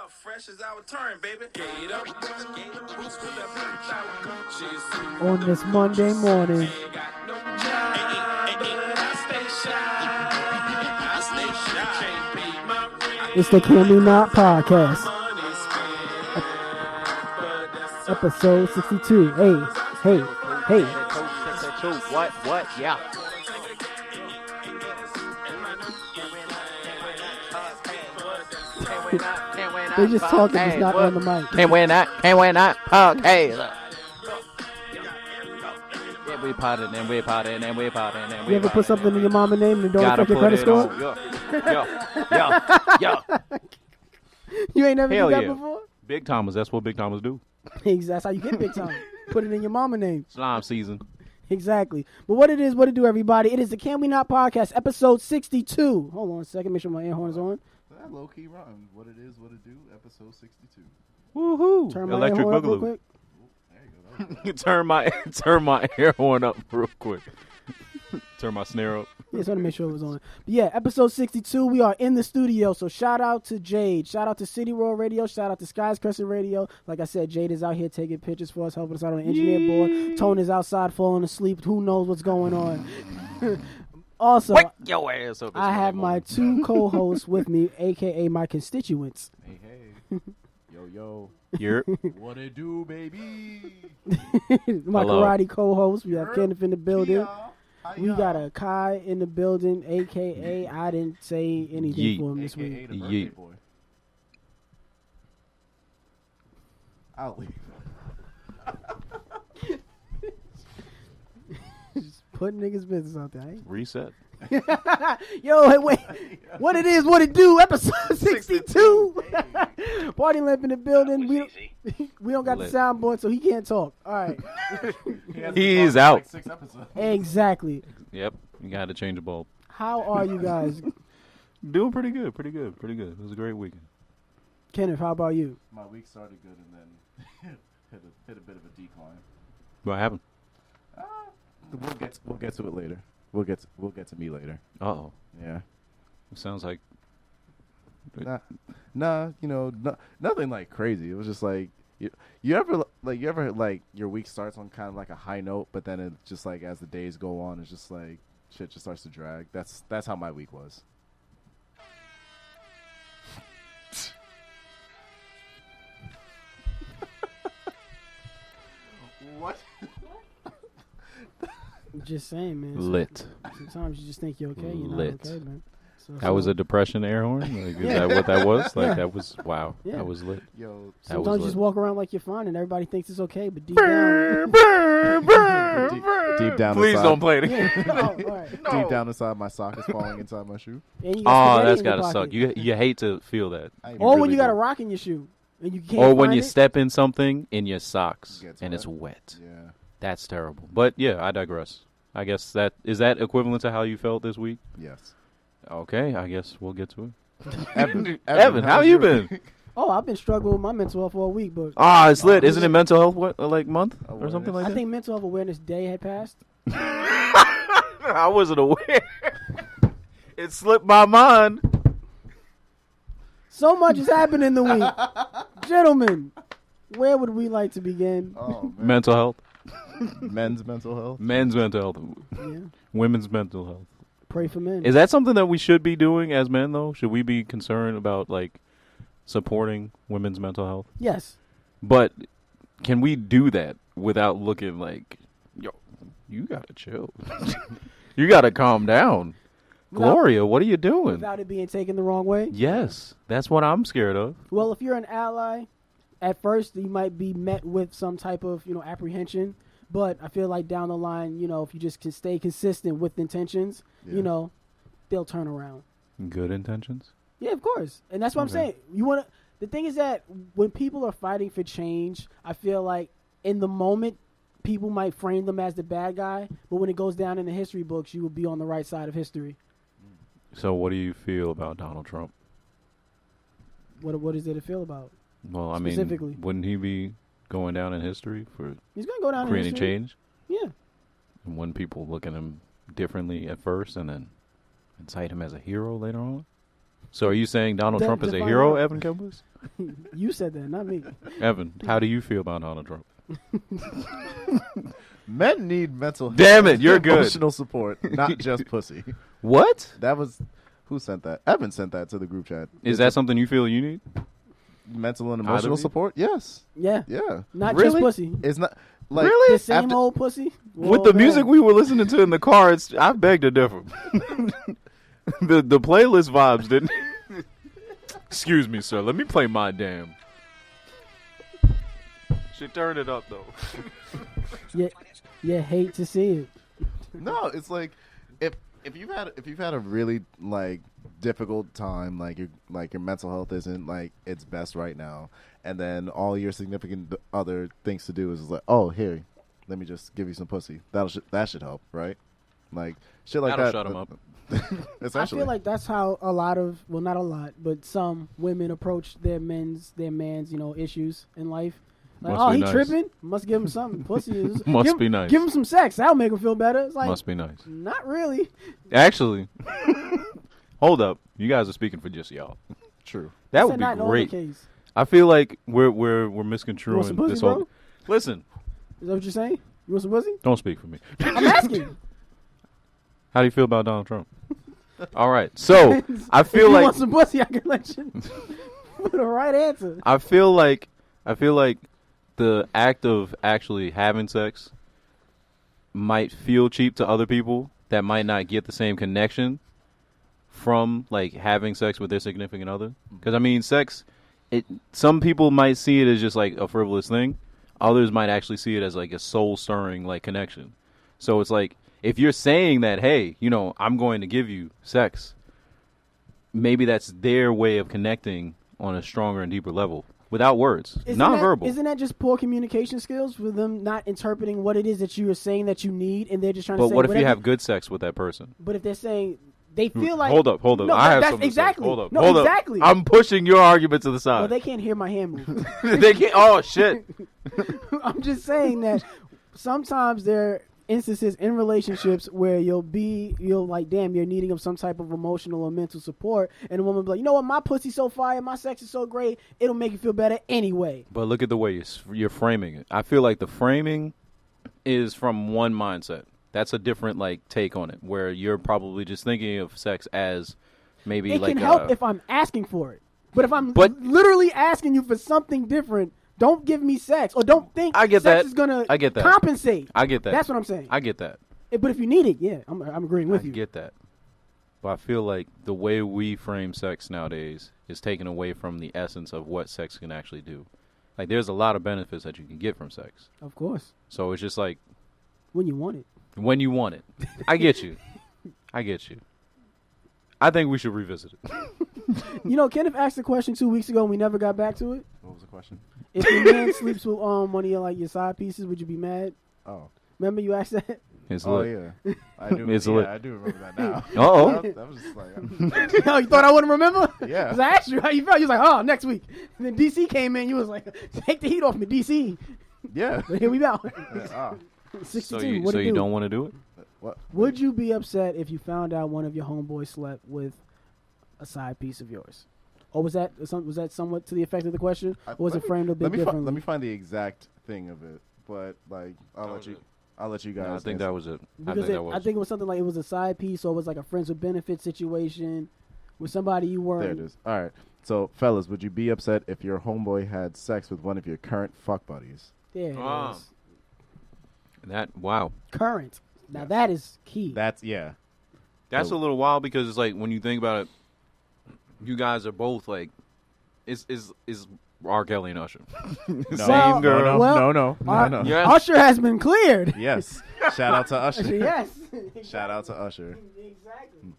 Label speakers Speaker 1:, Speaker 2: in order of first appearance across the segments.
Speaker 1: up, fresh as our turn, baby. Get up, boots to the
Speaker 2: On this Monday morning. It's the Can We Not Podcast. Episode 62. Hey.
Speaker 3: What? Yeah.
Speaker 2: They just talking, it's not on the mic.
Speaker 3: Can't win that. Okay. Yeah, we potted.
Speaker 2: You ever put something in your mama name and don't affect your credit score?
Speaker 3: Yo.
Speaker 2: You ain't never
Speaker 3: Hell
Speaker 2: did that
Speaker 3: yeah.
Speaker 2: before?
Speaker 3: Big timers, that's what big timers do.
Speaker 2: That's how you get big time. Put it in your mama name.
Speaker 3: Slime season.
Speaker 2: Exactly. But what it do, everybody? It is the Can We Not Podcast, episode 62. Hold on a second, make sure my air horn is on.
Speaker 4: That low-key rhyme. What it is, what it do, episode 62.
Speaker 3: Woohoo.
Speaker 2: Turn my
Speaker 3: Electric
Speaker 2: air horn up real
Speaker 3: Boogaloo.
Speaker 2: quick.
Speaker 4: There you go.
Speaker 3: turn my air horn up real quick. Turn my snare up.
Speaker 2: Yeah, just want to make sure it was on. But yeah, episode 62, we are in the studio. So shout out to Jade. Shout out to City Roll Radio. Shout out to Sky's Crescent Radio. Like I said, Jade is out here taking pictures for us, helping us out on the engineer board. Tone is outside falling asleep. Who knows what's going on? Also,
Speaker 3: Wake your ass up.
Speaker 2: I have my two co-hosts with me, a.k.a. my constituents.
Speaker 4: Hey. Yo.
Speaker 3: You're
Speaker 4: What it do, baby?
Speaker 2: My
Speaker 3: Hello.
Speaker 2: karate co-host. We have Kenneth in the building.
Speaker 4: Hiya.
Speaker 2: We got Akai in the building, a.k.a. I didn't say anything
Speaker 3: Yeet.
Speaker 2: for him this
Speaker 4: AKA
Speaker 2: week.
Speaker 4: the birthday
Speaker 3: Yeet.
Speaker 4: boy. I'll leave.
Speaker 2: Just putting niggas' business out there.
Speaker 3: reset.
Speaker 2: Yo, hey, wait. What it is, what it do, episode 62. Party Lamp in the building. We don't got
Speaker 3: Lit.
Speaker 2: the soundboard, so he can't talk. All right.
Speaker 3: He's out.
Speaker 4: Like 6 episodes.
Speaker 2: Exactly.
Speaker 3: Yep. You got to change the bulb.
Speaker 2: How are you guys?
Speaker 3: Doing pretty good. It was a great weekend.
Speaker 2: Kenneth, how about you?
Speaker 4: My week started good and then hit a bit of a decline.
Speaker 3: What happened?
Speaker 4: We'll get to it later. We'll get to me later.
Speaker 3: Uh-oh.
Speaker 4: Yeah.
Speaker 3: It sounds like...
Speaker 4: Nah, nothing like crazy. It was just like you ever your week starts on kind of like a high note, but then it's just like as the days go on, it's just like shit just starts to drag. That's how my week was. What?
Speaker 2: Just saying, man.
Speaker 3: Lit.
Speaker 2: Sometimes you just think you're okay. You're
Speaker 3: Lit.
Speaker 2: not okay, man.
Speaker 3: That was a depression air horn? Like, is that what that was? Like, that was... Wow.
Speaker 2: Yeah.
Speaker 3: That was lit.
Speaker 4: Yo,
Speaker 3: That was
Speaker 2: Sometimes you
Speaker 3: lit.
Speaker 2: just walk around like you're fine and everybody thinks it's okay, but deep down...
Speaker 4: deep down
Speaker 3: Please
Speaker 4: inside,
Speaker 3: don't play it.
Speaker 2: Yeah. Oh, all right.
Speaker 4: deep down inside my sock is falling inside my shoe.
Speaker 2: And you got
Speaker 3: Oh,
Speaker 2: spaghetti
Speaker 3: that's
Speaker 2: in your
Speaker 3: got to
Speaker 2: pocket.
Speaker 3: suck. You hate to feel that.
Speaker 2: Or when
Speaker 4: Really
Speaker 2: you got a
Speaker 4: do.
Speaker 2: rock in your shoe and you can't
Speaker 3: Or when
Speaker 2: find
Speaker 3: you
Speaker 2: it.
Speaker 3: step in something in your socks
Speaker 4: Gets
Speaker 3: and
Speaker 4: wet.
Speaker 3: it's wet.
Speaker 4: Yeah.
Speaker 3: That's terrible. But yeah, I digress. I guess that is that equivalent to how you felt this week?
Speaker 4: Yes.
Speaker 3: Okay, I guess we'll get to it.
Speaker 4: Evan,
Speaker 3: how you been?
Speaker 2: Oh, I've been struggling with my mental health all week, but
Speaker 3: Ah, it's lit. Isn't it mental health like month or
Speaker 4: Awareness.
Speaker 3: something like
Speaker 2: I
Speaker 3: that?
Speaker 2: think Mental Health Awareness Day had passed.
Speaker 3: I wasn't aware. It slipped my mind.
Speaker 2: So much has happened in the week. Gentlemen, where would we like to begin?
Speaker 4: Oh, man.
Speaker 3: Mental health,
Speaker 4: Men's mental health.
Speaker 3: men's mental health,
Speaker 2: Yeah,
Speaker 3: women's mental health.
Speaker 2: pray for men.
Speaker 3: Is that something that we should be doing as men, though? Should we be concerned about, like, supporting women's mental health?
Speaker 2: Yes.
Speaker 3: But can we do that without looking like, yo, you got to chill. You got to calm down. Gloria, what are you doing?
Speaker 2: Without it being taken the wrong way?
Speaker 3: Yes, that's what I'm scared of.
Speaker 2: Well, if you're an ally, at first you might be met with some type of, apprehension. But I feel like down the line, if you just can stay consistent with intentions,
Speaker 4: Yeah.
Speaker 2: they'll turn around.
Speaker 3: Good intentions?
Speaker 2: Yeah, of course. And that's what I'm saying. The thing is that when people are fighting for change, I feel like in the moment, people might frame them as the bad guy. But when it goes down in the history books, you will be on the right side of history.
Speaker 3: So what do you feel about Donald Trump?
Speaker 2: What is there to feel about?
Speaker 3: Well, I
Speaker 2: Specifically.
Speaker 3: mean, wouldn't he be going down in history for
Speaker 2: He's going to go down in
Speaker 3: creating
Speaker 2: history.
Speaker 3: change?
Speaker 2: Yeah.
Speaker 3: And when people look at him differently at first and then incite him as a hero later on? So are you saying Donald Trump is a
Speaker 2: define
Speaker 3: hero,
Speaker 2: that.
Speaker 3: Evan Combest?
Speaker 2: You said that, not me.
Speaker 3: Evan, how do you feel about Donald Trump?
Speaker 4: Men need mental health.
Speaker 3: Damn it, you're good.
Speaker 4: Emotional support, not just pussy.
Speaker 3: What?
Speaker 4: That was who sent that? Evan sent that to the group chat.
Speaker 3: Is that something you feel you need?
Speaker 4: mental and
Speaker 3: Either
Speaker 4: emotional
Speaker 3: of you?
Speaker 4: support? Yes.
Speaker 2: Yeah.
Speaker 4: Yeah.
Speaker 2: Not
Speaker 3: Really?
Speaker 2: just pussy.
Speaker 4: It's not like
Speaker 2: The same
Speaker 4: after-
Speaker 2: old pussy.
Speaker 3: With
Speaker 2: Well,
Speaker 3: the
Speaker 2: man.
Speaker 3: music we were listening to in the car, I beg to differ. the playlist vibes didn't. Excuse me, sir. Let me play my damn. Should turn it up though.
Speaker 2: Yeah, hate to see it.
Speaker 4: No, it's like if you've had a really like difficult time, like your mental health isn't like its best right now, and then all your significant other things to do is like, oh, here, let me just give you some pussy. That should help, right? Like shit like
Speaker 3: That'll
Speaker 4: that.
Speaker 3: shut 'em up.
Speaker 4: Essentially,
Speaker 2: I feel like that's how a lot of, well, not a lot, but some women approach their man's, issues in life. Like,
Speaker 3: Must
Speaker 2: oh,
Speaker 3: be
Speaker 2: he
Speaker 3: nice.
Speaker 2: tripping? Must give him something. Pussy is.
Speaker 3: Must be nice.
Speaker 2: Give him some sex. That'll make him feel better. It's like,
Speaker 3: Must be nice.
Speaker 2: not really.
Speaker 3: Actually, hold up. You guys are speaking for just y'all.
Speaker 4: true.
Speaker 3: That
Speaker 2: Said
Speaker 3: would be
Speaker 2: not in all the
Speaker 3: great.
Speaker 2: case.
Speaker 3: I feel like we're
Speaker 2: You want some
Speaker 3: misconstruing
Speaker 2: pussy,
Speaker 3: this whole.
Speaker 2: bro?
Speaker 3: Listen,
Speaker 2: Is that what you're saying? You want some pussy?
Speaker 3: don't speak for me.
Speaker 2: I'm asking.
Speaker 3: How do you feel about Donald Trump? All right, so I
Speaker 2: If
Speaker 3: feel
Speaker 2: you
Speaker 3: like
Speaker 2: want some pussy, I can let you. For the right answer.
Speaker 3: I feel like the act of actually having sex might feel cheap to other people that might not get the same connection from like having sex with their significant other. Because I mean, sex, some people might see it as just like a frivolous thing. Others might actually see it as like a soul stirring like connection. So it's like if you're saying that, hey, I'm going to give you sex, maybe that's their way of connecting on a stronger and deeper level without words, nonverbal.
Speaker 2: Isn't that just poor communication skills for them not interpreting what it is that you are saying that you need, and they're just trying to
Speaker 3: But
Speaker 2: say
Speaker 3: what if you
Speaker 2: whatever-
Speaker 3: have good sex with that person?
Speaker 2: But if they're saying they feel like
Speaker 3: Hold up.
Speaker 2: No,
Speaker 3: I have
Speaker 2: that's
Speaker 3: something
Speaker 2: exactly.
Speaker 3: to say. Hold up.
Speaker 2: No,
Speaker 3: hold
Speaker 2: exactly.
Speaker 3: Up. I'm pushing your argument to the
Speaker 2: Well,
Speaker 3: side.
Speaker 2: they can't hear my hand move.
Speaker 3: They can't. Oh shit.
Speaker 2: I'm just saying that sometimes there are instances in relationships where you'll like, damn, you're needing of some type of emotional or mental support, and a woman will be like, you know what, my pussy's so fire, my sex is so great, it'll make you feel better anyway.
Speaker 3: But look at the way you're framing it. I feel like the framing is from one mindset. That's a different like take on it, where you're probably just thinking of sex as maybe
Speaker 2: It
Speaker 3: like
Speaker 2: can help if I'm asking for it, but if I'm
Speaker 3: But-
Speaker 2: literally asking you for something different, don't give me sex, or don't think
Speaker 3: I get
Speaker 2: sex
Speaker 3: that.
Speaker 2: is gonna
Speaker 3: I get that.
Speaker 2: compensate.
Speaker 3: I get that.
Speaker 2: That's what I'm saying.
Speaker 3: I get that.
Speaker 2: But if you need it, yeah, I'm agreeing with
Speaker 3: I
Speaker 2: you.
Speaker 3: get that. But I feel like the way we frame sex nowadays is taken away from the essence of what sex can actually do. Like, there's a lot of benefits that you can get from sex.
Speaker 2: Of course,
Speaker 3: So it's just like
Speaker 2: when you want it.
Speaker 3: when you want it. I get you. I get you. I think we should revisit it.
Speaker 2: Kenneth asked a question 2 weeks ago, and we never got back to it.
Speaker 4: What was the question?
Speaker 2: If your man sleeps with one of your side pieces, would you be mad?
Speaker 4: Oh.
Speaker 2: Remember you asked that?
Speaker 3: It's
Speaker 4: Oh
Speaker 3: lit.
Speaker 4: yeah, I do.
Speaker 3: It's
Speaker 4: yeah,
Speaker 3: lit.
Speaker 4: I do remember that now.
Speaker 3: Uh-oh.
Speaker 4: That was just like,
Speaker 2: Oh, you thought I wouldn't remember?
Speaker 4: Yeah.
Speaker 2: Because I asked you how you felt. You was like, oh, next week. And then DC came in. You was like, take the heat off me, DC.
Speaker 4: yeah.
Speaker 2: But here we go.
Speaker 4: Ah,
Speaker 2: 62.
Speaker 3: So you,
Speaker 2: what
Speaker 3: so
Speaker 2: do
Speaker 3: you
Speaker 2: do?
Speaker 3: don't want to do it?
Speaker 4: what?
Speaker 2: Would you be upset if you found out one of your homeboys slept with a side piece of yours? Or was that somewhat to the effect of the question? Or was it framed a bit differently?
Speaker 4: Let me find the exact thing of it, but like I'll let you guys.
Speaker 3: No, I think
Speaker 4: answer.
Speaker 3: that was it.
Speaker 2: Because I think it was something like it was a side piece, or it was like a friends with benefits situation with somebody you weren't.
Speaker 4: There it is. All right. So, fellas, would you be upset if your homeboy had sex with one of your current fuck buddies?
Speaker 2: There it
Speaker 3: Ah.
Speaker 2: is.
Speaker 3: Wow.
Speaker 2: Current. Now
Speaker 4: Yes.
Speaker 2: that is key.
Speaker 4: That's yeah.
Speaker 3: That's
Speaker 4: So-
Speaker 3: a little wild because it's like when you think about it, you guys are both like, is R. Kelly and Usher.
Speaker 4: No,
Speaker 3: Same girl.
Speaker 2: Well,
Speaker 4: no.
Speaker 3: Yes.
Speaker 2: Usher has been cleared.
Speaker 4: Yes. Shout out to Usher.
Speaker 2: Yes.
Speaker 4: Shout out to Usher.
Speaker 2: Exactly.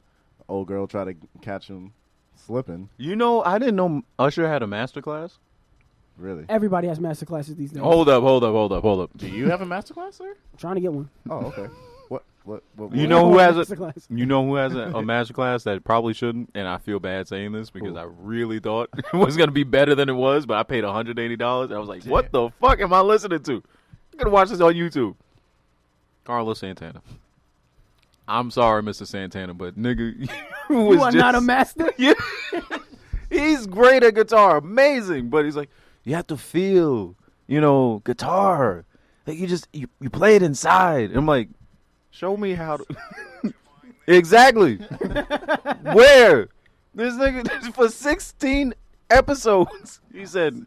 Speaker 4: Old girl tried to catch him slipping.
Speaker 3: I didn't know Usher had a master class.
Speaker 4: Really?
Speaker 2: Everybody has master classes these days.
Speaker 3: Hold up.
Speaker 4: Do you have a master class, sir?
Speaker 2: I'm trying to get one.
Speaker 4: Oh, okay. What
Speaker 3: You know who has
Speaker 2: Masterclass.
Speaker 3: You know who has a master class that probably shouldn't, and I feel bad saying this because
Speaker 4: Who?
Speaker 3: I really thought it was gonna be better than it was, but I paid $180. I was like, what the fuck am I listening to? I'm gonna watch this on YouTube. Carlos Santana. I'm sorry, Mr. Santana, but nigga,
Speaker 2: You are not a master.
Speaker 3: Yeah. He's great at guitar, amazing, but he's like, you have to feel, guitar. Like you play it inside. And I'm like, show me how to. Exactly. Where? This nigga for 16 episodes, he said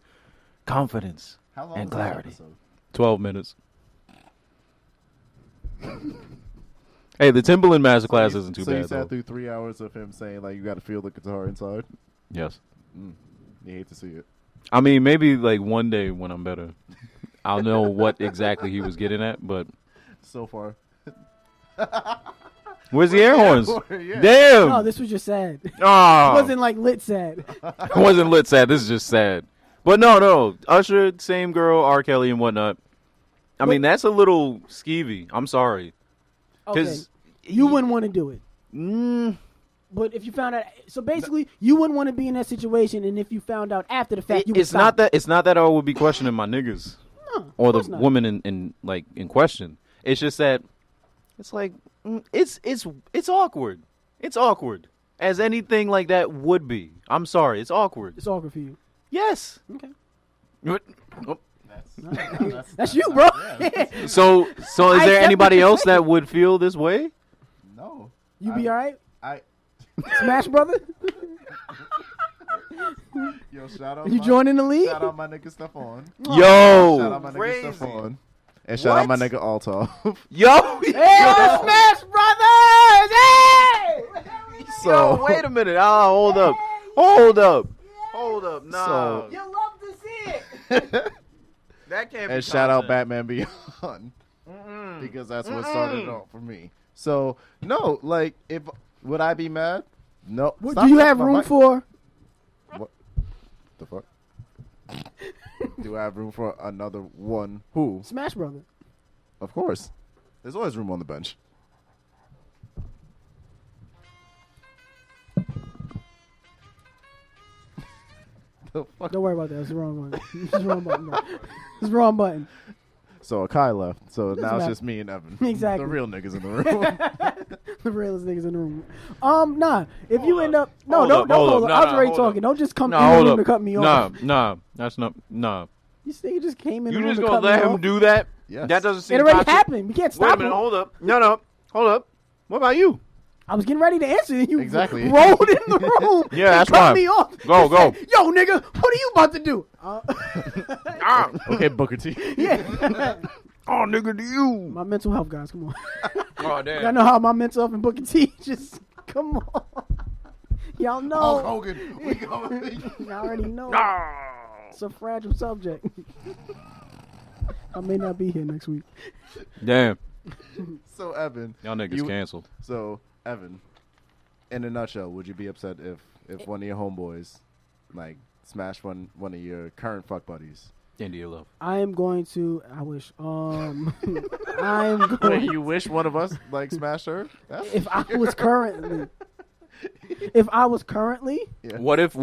Speaker 3: confidence
Speaker 4: How long
Speaker 3: and
Speaker 4: was that
Speaker 3: clarity.
Speaker 4: episode?
Speaker 3: 12 minutes. Hey, the Timbaland masterclass isn't too
Speaker 4: so
Speaker 3: bad
Speaker 4: you sat
Speaker 3: though.
Speaker 4: through 3 hours of him saying like you got to feel the guitar inside.
Speaker 3: Yes.
Speaker 4: You hate to see it.
Speaker 3: I mean, maybe like one day when I'm better, I'll know what exactly he was getting at. But
Speaker 4: So far,
Speaker 3: where's the air horns?
Speaker 4: Yeah.
Speaker 3: Damn.
Speaker 2: No, this was just sad. It
Speaker 3: Oh,
Speaker 2: wasn't like lit sad.
Speaker 3: it wasn't lit sad. This is just sad. But no. Usher, same girl, R. Kelly and whatnot. I mean, that's a little skeevy. I'm sorry.
Speaker 2: Okay,
Speaker 3: 'Cause
Speaker 2: you wouldn't want to do it.
Speaker 3: Mm,
Speaker 2: But if you found out, so basically, you wouldn't want to be in that situation, and if you found out after the fact, you would
Speaker 3: it's not that. It's not that I would be questioning my niggas
Speaker 2: No,
Speaker 3: or
Speaker 2: of
Speaker 3: the
Speaker 2: course not.
Speaker 3: woman in question. It's just that it's like it's awkward. It's awkward as anything like that would be. I'm sorry, it's awkward.
Speaker 2: It's awkward for you.
Speaker 3: Yes.
Speaker 2: Okay,
Speaker 3: Oh.
Speaker 2: that's you, bro.
Speaker 3: So is
Speaker 2: I
Speaker 3: there
Speaker 2: get
Speaker 3: anybody
Speaker 2: what you're
Speaker 3: else
Speaker 2: saying.
Speaker 3: that would feel this way?
Speaker 4: No,
Speaker 2: You be all right,
Speaker 4: I
Speaker 2: Smash Brother?
Speaker 4: yo shout out.
Speaker 2: You joining the league?
Speaker 4: Shout out my nigga Stephon.
Speaker 3: Yo,
Speaker 4: Shout out my
Speaker 3: crazy.
Speaker 4: nigga Stephon. And shout out my
Speaker 3: What?
Speaker 4: nigga Alto.
Speaker 3: Yo,
Speaker 2: Hey, Smash Brothers! Hey!
Speaker 4: So
Speaker 3: yo, wait a minute. Hold up. Nah,
Speaker 4: So-
Speaker 2: You love to see it.
Speaker 3: that can't be.
Speaker 4: and shout out
Speaker 3: content.
Speaker 4: Batman Beyond because that's what started it off for me. So no, like if would I be mad? No.
Speaker 2: What,
Speaker 4: Stop
Speaker 2: do you
Speaker 4: touching
Speaker 2: have
Speaker 4: my
Speaker 2: room
Speaker 4: mic.
Speaker 2: for?
Speaker 4: What the fuck? Do I have room for another one? Who?
Speaker 2: Smash Brother?
Speaker 4: Of course. There's always room on the bench. The fuck?
Speaker 2: Don't worry about that. It's the wrong one. It's the wrong button. Bro. It's the wrong button.
Speaker 4: So Akai left. So now it's
Speaker 2: matter.
Speaker 4: just me and Evan.
Speaker 2: Exactly.
Speaker 4: The real niggas in the room.
Speaker 2: The realest niggas in the room. Nah. If you end up, no,
Speaker 3: Hold
Speaker 2: don't
Speaker 3: up, hold
Speaker 2: hold
Speaker 3: up.
Speaker 2: up. I was
Speaker 3: Nah,
Speaker 2: already
Speaker 3: hold
Speaker 2: talking.
Speaker 3: up.
Speaker 2: Don't just come
Speaker 3: No,
Speaker 2: in the
Speaker 3: hold
Speaker 2: room
Speaker 3: up.
Speaker 2: to cut me off.
Speaker 3: Nah, that's not. Nah.
Speaker 2: This nigga just came in
Speaker 3: You
Speaker 2: the room
Speaker 3: just
Speaker 2: to
Speaker 3: gonna
Speaker 2: cut me
Speaker 3: let him
Speaker 2: off.
Speaker 3: do that?
Speaker 4: Yes.
Speaker 3: That doesn't seem
Speaker 2: It already
Speaker 3: toxic.
Speaker 2: happened. We can't
Speaker 3: Wait a
Speaker 2: stop
Speaker 3: minute.
Speaker 2: him.
Speaker 3: Hold up. No. Hold up. What about you?
Speaker 2: I was getting ready to answer, and you
Speaker 4: Exactly.
Speaker 2: rolled in the room.
Speaker 3: Yeah,
Speaker 2: and
Speaker 3: that's
Speaker 2: cut
Speaker 3: fine.
Speaker 2: me off.
Speaker 3: Go,
Speaker 2: and
Speaker 3: go.
Speaker 2: said, Yo, nigga, what are you about to do?
Speaker 3: Ah.
Speaker 4: Okay, Booker T.
Speaker 2: Yeah.
Speaker 3: Oh, nigga, do you?
Speaker 2: My mental health, guys. Come on.
Speaker 3: Oh,
Speaker 2: I
Speaker 3: damn.
Speaker 2: know how my mental health and Booker T. Just come on. Y'all know.
Speaker 4: Hulk Hogan. We going.
Speaker 2: Y'all already know.
Speaker 3: Ah.
Speaker 2: It's a fragile subject. I may not be here next week.
Speaker 3: Damn.
Speaker 4: So Evan.
Speaker 3: Y'all niggas
Speaker 4: You-
Speaker 3: canceled.
Speaker 4: So Evan, in a nutshell, would you be upset if one of your homeboys like smashed one of your current fuck buddies?
Speaker 3: India love.
Speaker 2: I am going to. I wish. I'm
Speaker 4: Wait,
Speaker 2: going.
Speaker 4: you wish one of us like smashed her? That's
Speaker 2: If I was currently. If I was currently.
Speaker 4: yeah.
Speaker 3: What if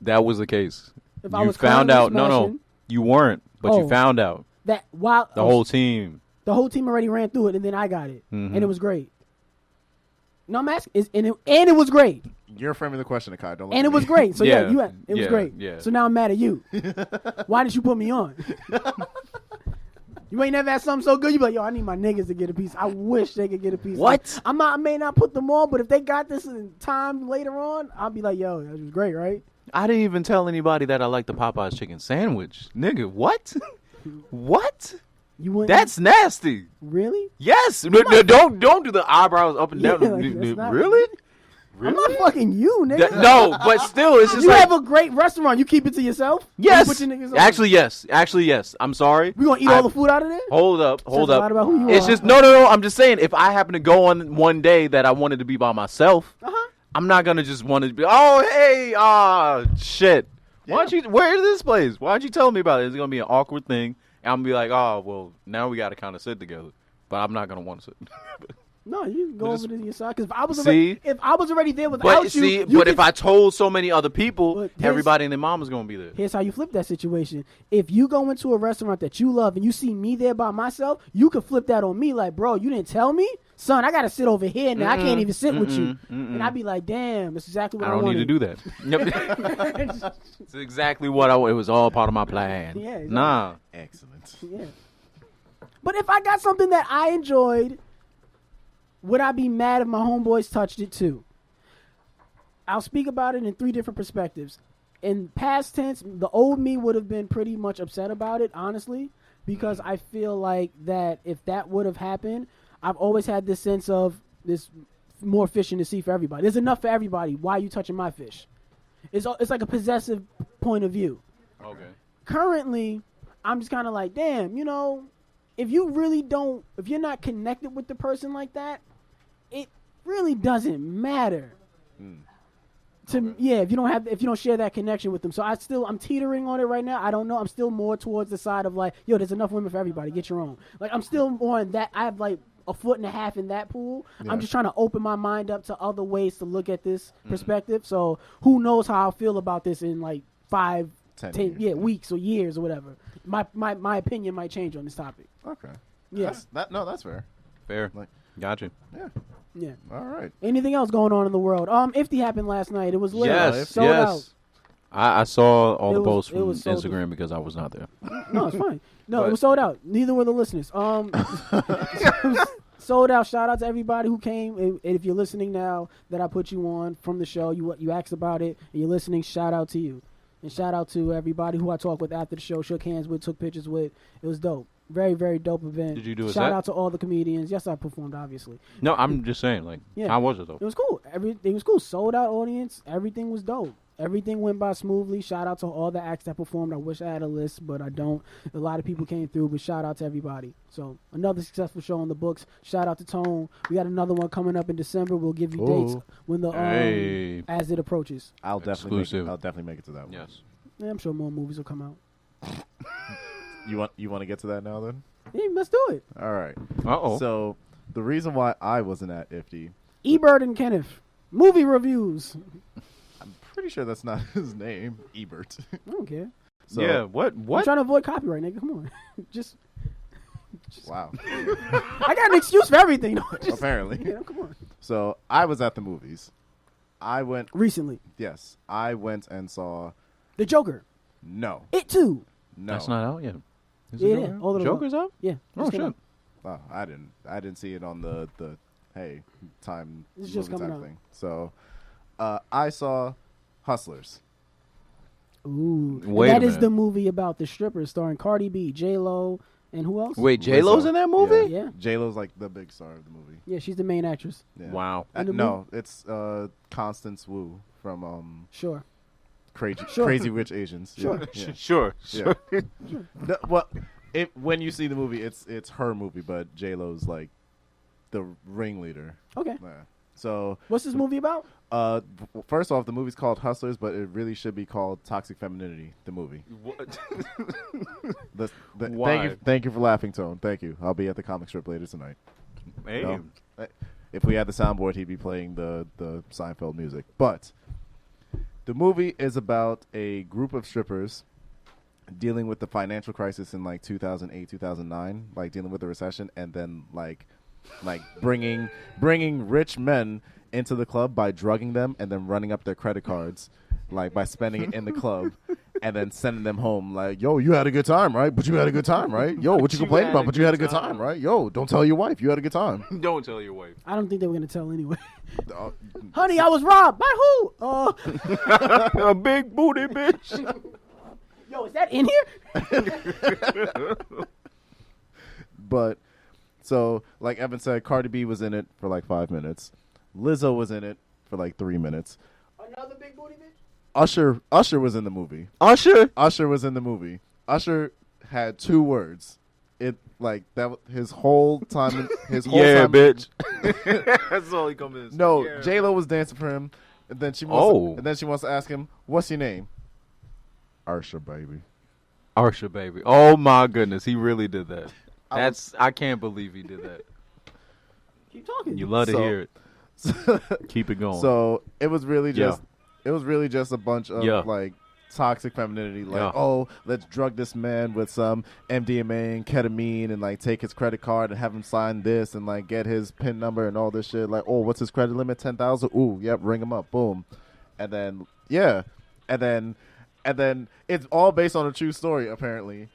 Speaker 3: that was the case?
Speaker 2: If I
Speaker 3: You
Speaker 2: was
Speaker 3: found
Speaker 2: currently
Speaker 3: out. No,
Speaker 2: smashing,
Speaker 3: you weren't, but
Speaker 2: Oh.
Speaker 3: you found out.
Speaker 2: That while
Speaker 3: The whole team.
Speaker 2: the whole team already ran through it, and then I got it,
Speaker 3: Mhm.
Speaker 2: and it was great. No, I'm asking, and it was great,
Speaker 4: You're framing the question, Akai. Don't look
Speaker 2: and
Speaker 4: at
Speaker 2: it was
Speaker 4: me.
Speaker 2: great. So
Speaker 3: Yeah,
Speaker 2: it was
Speaker 3: yeah,
Speaker 2: great.
Speaker 3: yeah.
Speaker 2: So now I'm mad at you. Why didn't you put me on? You ain't never had something so good. You be like, yo, I need my niggas to get a piece. I wish they could get a piece.
Speaker 3: What?
Speaker 2: I may not put them on, but if they got this in time later on, I'll be like, yo, that was great, right?
Speaker 3: I didn't even tell anybody that I like the Popeyes chicken sandwich. Nigga, what? What?
Speaker 2: You wouldn't.
Speaker 3: That's nasty.
Speaker 2: really.
Speaker 3: Yes. Don't do the eyebrows up and
Speaker 2: Yeah,
Speaker 3: down.
Speaker 2: like, that's not-
Speaker 3: Really?
Speaker 2: I'm not fucking you, nigga.
Speaker 3: No, but still, it's just
Speaker 2: You
Speaker 3: like
Speaker 2: have a great restaurant. You keep it to yourself. Or you
Speaker 3: yes.
Speaker 2: put your niggas on?
Speaker 3: Actually, yes. I'm sorry.
Speaker 2: we gonna eat
Speaker 3: I-
Speaker 2: all the food out of there.
Speaker 3: Hold up.
Speaker 2: Says a lot about who you
Speaker 3: It's
Speaker 2: are.
Speaker 3: just no. I'm just saying, if I happen to go on one day that I wanted to be by myself,
Speaker 2: Uh-huh.
Speaker 3: I'm not gonna just want to be. Oh, hey, shit. Why don't you? Where is this place? Why don't you tell me about it? It's gonna be an awkward thing, and I'm gonna be like, oh, well, now we got to kind of sit together, but I'm not gonna want to sit.
Speaker 2: No, you can go
Speaker 3: Just-
Speaker 2: over to your side. Because
Speaker 3: See?
Speaker 2: if I was already there without
Speaker 3: But
Speaker 2: you,
Speaker 3: see,
Speaker 2: you
Speaker 3: but
Speaker 2: could-
Speaker 3: if I told so many other people,
Speaker 2: But here's-
Speaker 3: everybody and their mama's gonna be there.
Speaker 2: here's how you flip that situation. If you go into a restaurant that you love and you see me there by myself, you could flip that on me like, bro, you didn't tell me? Son, I got to sit over here now. I can't even sit with you. And I'd be like, damn, that's exactly what I
Speaker 3: I don't need to
Speaker 2: wanted.
Speaker 3: do that. Yep. It's exactly what it was all part of my plan.
Speaker 2: Yeah, exactly.
Speaker 3: Nah.
Speaker 4: Excellent.
Speaker 2: Yeah. But if I got something that I enjoyed, would I be mad if my homeboys touched it too? I'll speak about it in 3 different perspectives. In past tense, the old me would have been pretty much upset about it, honestly, because I feel like that if that would have happened, I've always had this sense of this more fish in the sea for everybody. There's enough for everybody. Why are you touching my fish? It's like a possessive point of view.
Speaker 3: Okay.
Speaker 2: Currently, I'm just kind of like, damn, you know, if you're not connected with the person like that, it really doesn't matter. If you don't share that connection with them. So I'm teetering on it right now. I don't know. I'm still more towards the side of like, yo, there's enough women for everybody. Get your own. Like, I'm still on that. I have like a foot and a half in that pool.
Speaker 4: Yeah.
Speaker 2: I'm just trying to open my mind up to other ways to look at this perspective. So who knows how I'll feel about this in like 5, 10
Speaker 4: years.
Speaker 2: weeks or years or whatever. My opinion might change on this topic.
Speaker 4: Okay.
Speaker 2: Yeah.
Speaker 4: That's fair.
Speaker 3: Fair.
Speaker 4: Like-
Speaker 3: Gotcha.
Speaker 4: Yeah.
Speaker 2: Yeah.
Speaker 4: All right.
Speaker 2: Anything else going on in the world? IFTY happened last night. It was lit.
Speaker 3: Yes.
Speaker 2: Sold
Speaker 3: yes.
Speaker 2: out.
Speaker 3: I saw all
Speaker 2: It
Speaker 3: the
Speaker 2: was-
Speaker 3: posts
Speaker 2: it
Speaker 3: from
Speaker 2: was sold
Speaker 3: Instagram because I was not there.
Speaker 2: No, it's fine. No,
Speaker 3: But-
Speaker 2: it was sold out. Neither were the listeners. Sold out. Shout out to everybody who came. And if you're listening now, that I put you on from the show, you asked about it, and you're listening. Shout out to you, and shout out to everybody who I talked with after the show, shook hands with, took pictures with. It was dope. Very, very dope event.
Speaker 3: Did you do a
Speaker 2: Shout
Speaker 3: set?
Speaker 2: out to all the comedians. Yes, I performed, obviously.
Speaker 3: No, I'm just saying, like,
Speaker 2: Yeah.
Speaker 3: how was it though?
Speaker 2: It was cool. It was cool. Sold out audience. Everything was dope. Everything went by smoothly. Shout out to all the acts that performed. I wish I had a list, but I don't. A lot of people came through, but shout out to everybody. So another successful show in the books. Shout out to Tone. We got another one coming up in December. We'll give you dates when the
Speaker 3: Hey.
Speaker 2: as it approaches.
Speaker 4: I'll
Speaker 3: Exclusive.
Speaker 4: definitely make it to that one.
Speaker 3: Yes.
Speaker 2: Yeah, I'm sure more movies will come out.
Speaker 4: You want to get to that now then?
Speaker 2: Yeah, let's do it.
Speaker 4: All right.
Speaker 3: Uh-oh.
Speaker 4: So the reason why I wasn't at IFTY,
Speaker 2: Ebert and Kenneth. Movie reviews.
Speaker 4: I'm pretty sure that's not his name, Ebert.
Speaker 2: I don't care.
Speaker 4: So,
Speaker 3: yeah, what?
Speaker 2: I'm trying to avoid copyright, nigga. Come on. just
Speaker 4: Wow.
Speaker 2: I got an excuse for everything. No, just,
Speaker 4: Apparently.
Speaker 2: yeah, come on.
Speaker 4: So I was at the movies. I went
Speaker 2: Recently.
Speaker 4: and saw
Speaker 2: The Joker.
Speaker 4: no.
Speaker 2: It too.
Speaker 4: No.
Speaker 3: That's not out yet. Is
Speaker 2: Yeah,
Speaker 3: it
Speaker 2: yeah,
Speaker 3: out?
Speaker 2: all of them
Speaker 3: Joker's out?
Speaker 2: Yeah.
Speaker 3: Oh
Speaker 2: just came
Speaker 3: shit.
Speaker 2: out.
Speaker 4: Oh, I didn't see it on the time
Speaker 2: It's just
Speaker 4: movie
Speaker 2: coming
Speaker 4: time
Speaker 2: out.
Speaker 4: thing. So I saw Hustlers.
Speaker 2: Ooh.
Speaker 3: Wait a
Speaker 2: That is
Speaker 3: minute.
Speaker 2: the movie about the strippers starring Cardi B, J-Lo, and who else?
Speaker 3: Wait, J-Lo's
Speaker 4: Lizzo.
Speaker 3: in that movie?
Speaker 2: Yeah.
Speaker 4: J-Lo's like the big star of the movie.
Speaker 2: Yeah, she's the main actress.
Speaker 4: Yeah.
Speaker 3: Wow.
Speaker 2: In the
Speaker 4: No, it's Constance Wu from
Speaker 2: Sure.
Speaker 4: Crazy
Speaker 2: Sure.
Speaker 4: Crazy Rich Asians.
Speaker 2: Sure.
Speaker 4: Yeah.
Speaker 3: Sure.
Speaker 4: Yeah. Well, when you see the movie, it's her movie, but J-Lo's like the ringleader.
Speaker 2: Okay.
Speaker 4: Yeah. So
Speaker 2: What's this movie about?
Speaker 4: first off, the movie's called Hustlers, but it really should be called Toxic Femininity. The movie.
Speaker 3: What?
Speaker 4: Why? Thank you for laughing, Tone. Thank you. I'll be at the comic strip later tonight.
Speaker 3: Hey.
Speaker 4: No? If we had the soundboard, he'd be playing the Seinfeld music. But the movie is about a group of strippers dealing with the financial crisis in like 2008, 2009, like dealing with the recession, and then like bringing rich men into the club by drugging them and then running up their credit cards, like by spending it in the club. And then sending them home like, yo, you had a good time, right? But you had a good time, right? Yo, what you complaining about? But you had a good time, right? Yo, don't tell your wife you had a good time.
Speaker 3: Don't tell your wife.
Speaker 2: I don't think they were going to tell anyway.
Speaker 4: Uh,
Speaker 2: Honey, I was robbed. By who?
Speaker 3: A big booty bitch.
Speaker 2: Yo, is that in here?
Speaker 4: But so, like Evan said, Cardi B was in it for like 5 minutes. Lizzo was in it for like 3 minutes.
Speaker 2: Another big booty bitch?
Speaker 4: Usher was in the movie. Usher was in the movie. Usher had 2 words. It like that his whole time. His whole
Speaker 3: Yeah,
Speaker 4: time,
Speaker 3: bitch. That's all he comes in.
Speaker 4: No,
Speaker 3: Yeah.
Speaker 4: J-Lo was dancing for him, and then she wants to ask him, "What's your name?" Usher, baby.
Speaker 3: Usher, baby. Oh my goodness, he really did that. I can't believe he did that.
Speaker 2: Keep talking.
Speaker 3: You love to
Speaker 4: So-
Speaker 3: hear it. Keep it going.
Speaker 4: So it was really just a bunch of
Speaker 3: Yeah.
Speaker 4: like toxic femininity. Like,
Speaker 3: Yeah.
Speaker 4: oh, let's drug this man with some MDMA and ketamine and like take his credit card and have him sign this and like get his PIN number and all this shit. Like, oh, what's his credit limit? 10,000. Ooh, yep, ring him up. Boom. And then and then it's all based on a true story apparently.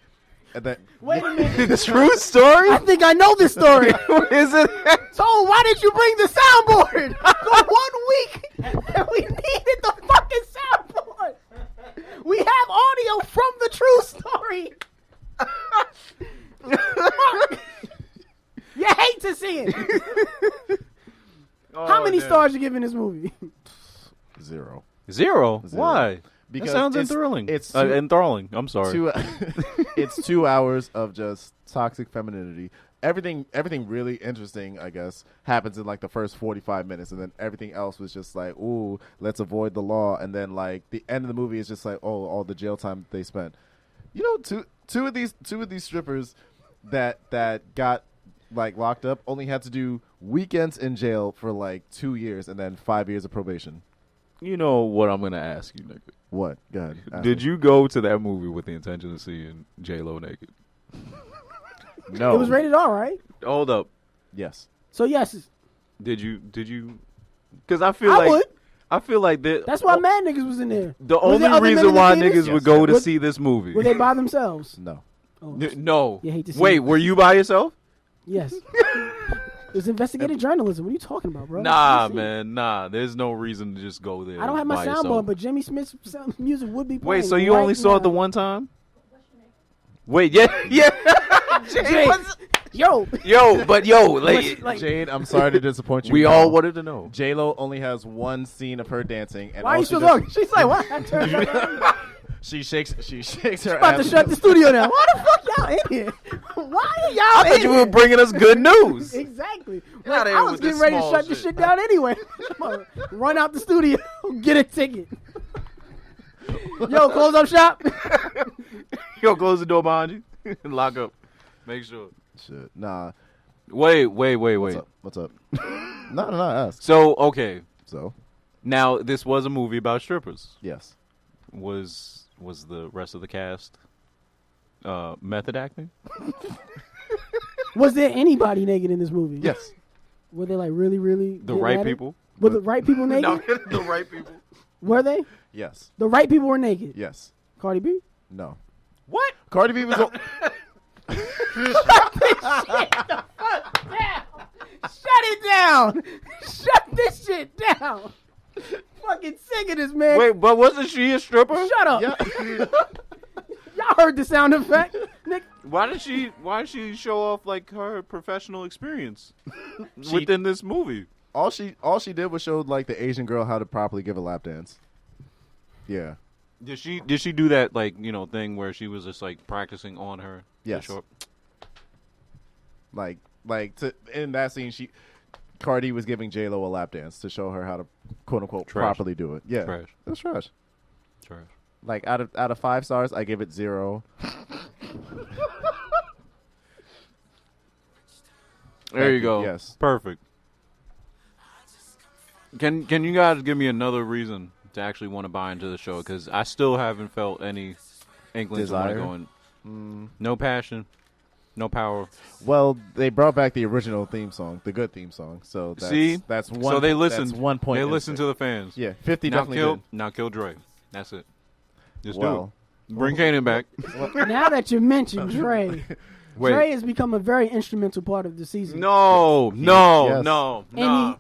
Speaker 4: And then
Speaker 2: Wait a minute.
Speaker 3: True story?
Speaker 2: I think I know this story.
Speaker 3: Is it?
Speaker 2: So why did you bring the soundboard? For 1 week, and we needed the fucking soundboard. We have audio from the true story. You hate to see it. How many stars you giving this movie?
Speaker 4: 0.
Speaker 3: Zero.
Speaker 4: Zero.
Speaker 3: Why?
Speaker 4: Because
Speaker 3: that sounds
Speaker 4: it's-
Speaker 3: enthralling.
Speaker 4: it's
Speaker 3: enthralling. I'm sorry.
Speaker 4: It's 2 hours of just toxic femininity. Everything really interesting, I guess, happens in like the first 45 minutes, and then everything else was just like, ooh, let's avoid the law. And then like the end of the movie is just like, oh, all the jail time they spent. You know, two of these strippers that got like locked up only had to do weekends in jail for like 2 years and then 5 years of probation.
Speaker 3: You know what I'm gonna ask you, nigga.
Speaker 4: What? Go ahead. Ask
Speaker 3: Did
Speaker 4: me.
Speaker 3: you go to that movie with the intention of seeing J-Lo naked?
Speaker 4: No.
Speaker 2: It was rated R, right?
Speaker 3: Hold up.
Speaker 4: Yes.
Speaker 2: So yes,
Speaker 3: Did you? Because I feel
Speaker 2: I
Speaker 3: like
Speaker 2: would.
Speaker 3: I feel like that.
Speaker 2: That's why mad niggas was in there.
Speaker 3: The
Speaker 2: Was there
Speaker 3: only
Speaker 2: other men in
Speaker 3: reason
Speaker 2: the
Speaker 3: why
Speaker 2: theaters?
Speaker 3: niggas would
Speaker 4: Yes.
Speaker 3: go to
Speaker 2: Was-
Speaker 3: see this movie.
Speaker 2: Were they by themselves?
Speaker 4: No.
Speaker 2: Oh,
Speaker 3: No.
Speaker 2: You hate to see
Speaker 3: Wait,
Speaker 2: it.
Speaker 3: were you by yourself?
Speaker 2: yes. It's investigative journalism. What are you talking about, bro?
Speaker 3: Nah,
Speaker 2: Let me see.
Speaker 3: man. Nah. There's no reason to just go there.
Speaker 2: I don't have my
Speaker 3: by
Speaker 2: soundboard,
Speaker 3: yourself.
Speaker 2: but Jimmy Smith's music would be playing.
Speaker 3: Wait, so you
Speaker 2: right
Speaker 3: only saw it the
Speaker 2: now.
Speaker 3: one time? Wait, yeah.
Speaker 2: Jay, yo,
Speaker 3: like,
Speaker 2: like,
Speaker 4: Jade, I'm sorry to disappoint you.
Speaker 3: we
Speaker 4: now.
Speaker 3: all wanted to know.
Speaker 4: J-Lo only has one scene of her dancing, and
Speaker 2: why are
Speaker 4: all
Speaker 2: you
Speaker 4: she
Speaker 2: still
Speaker 4: does-
Speaker 2: talking? She's like, what? I turned around.
Speaker 4: She shakes her
Speaker 2: About to
Speaker 4: ass.
Speaker 2: shut the studio down. Why the fuck y'all in here? Why are y'all
Speaker 3: I thought
Speaker 2: in
Speaker 3: you
Speaker 2: here?
Speaker 3: were bringing us good news.
Speaker 2: Exactly.
Speaker 3: Get
Speaker 2: Like,
Speaker 3: outta here
Speaker 2: I was
Speaker 3: with
Speaker 2: getting
Speaker 3: this
Speaker 2: ready to
Speaker 3: small
Speaker 2: shut this shit down anyway. Run out the studio, get a ticket. Yo, close up shop.
Speaker 3: Yo, close the door behind you and lock up. Make sure.
Speaker 4: Shit. Nah.
Speaker 3: Wait.
Speaker 4: What's up? No, ask.
Speaker 3: So, okay.
Speaker 4: So,
Speaker 3: Now, this was a movie about strippers.
Speaker 4: yes.
Speaker 3: Was the rest of the cast method acting?
Speaker 2: Was there anybody naked in this movie?
Speaker 4: Yes.
Speaker 2: Were they like really, really?
Speaker 3: The
Speaker 2: getting
Speaker 3: right
Speaker 2: at it?
Speaker 3: people?
Speaker 2: Were the right people naked?
Speaker 3: No, the right people.
Speaker 2: Were they?
Speaker 4: Yes.
Speaker 2: The right people were naked.
Speaker 4: Yes.
Speaker 2: Cardi B.
Speaker 4: No.
Speaker 3: What?
Speaker 4: Cardi B was.
Speaker 2: Shut it down. Shut this shit down. Fucking sick of this, man.
Speaker 3: Wait, but wasn't she a stripper?
Speaker 2: Shut up.
Speaker 4: Yeah.
Speaker 2: Y'all heard the sound effect. Nick.
Speaker 3: Why did she show off like her professional experience within this movie?
Speaker 4: all she did was show like the Asian girl how to properly give a lap dance. Yeah.
Speaker 3: Did she do that like, thing where she was just like practicing on her?
Speaker 4: Yes. Like in that scene, Cardi was giving J-Lo a lap dance to show her how to quote unquote
Speaker 3: Trash.
Speaker 4: properly do it. Yeah.
Speaker 3: Trash.
Speaker 4: It was trash.
Speaker 3: Trash.
Speaker 4: Like out of 5 stars, I give it 0.
Speaker 3: There you
Speaker 4: you.
Speaker 3: go.
Speaker 4: Yes.
Speaker 3: Perfect. Can you guys give me another reason to actually want to buy into the show? Because I still haven't felt any inklings of
Speaker 4: Desire?
Speaker 3: going. No passion, no power.
Speaker 4: Well, they brought back the original theme song, the good theme song. So that's one.
Speaker 3: So they listened.
Speaker 4: That's 1 point.
Speaker 3: They
Speaker 4: in
Speaker 3: listened
Speaker 4: it.
Speaker 3: to the fans.
Speaker 4: Yeah, 50
Speaker 3: Now
Speaker 4: definitely
Speaker 3: kill Dre. That's it. Just
Speaker 4: Well,
Speaker 3: do it. Bring Kanan back.
Speaker 2: Now that you mentioned Dre,
Speaker 3: Wait.
Speaker 2: Dre has become a very instrumental part of the season.
Speaker 3: No.
Speaker 4: Yes.
Speaker 3: Nah.
Speaker 2: And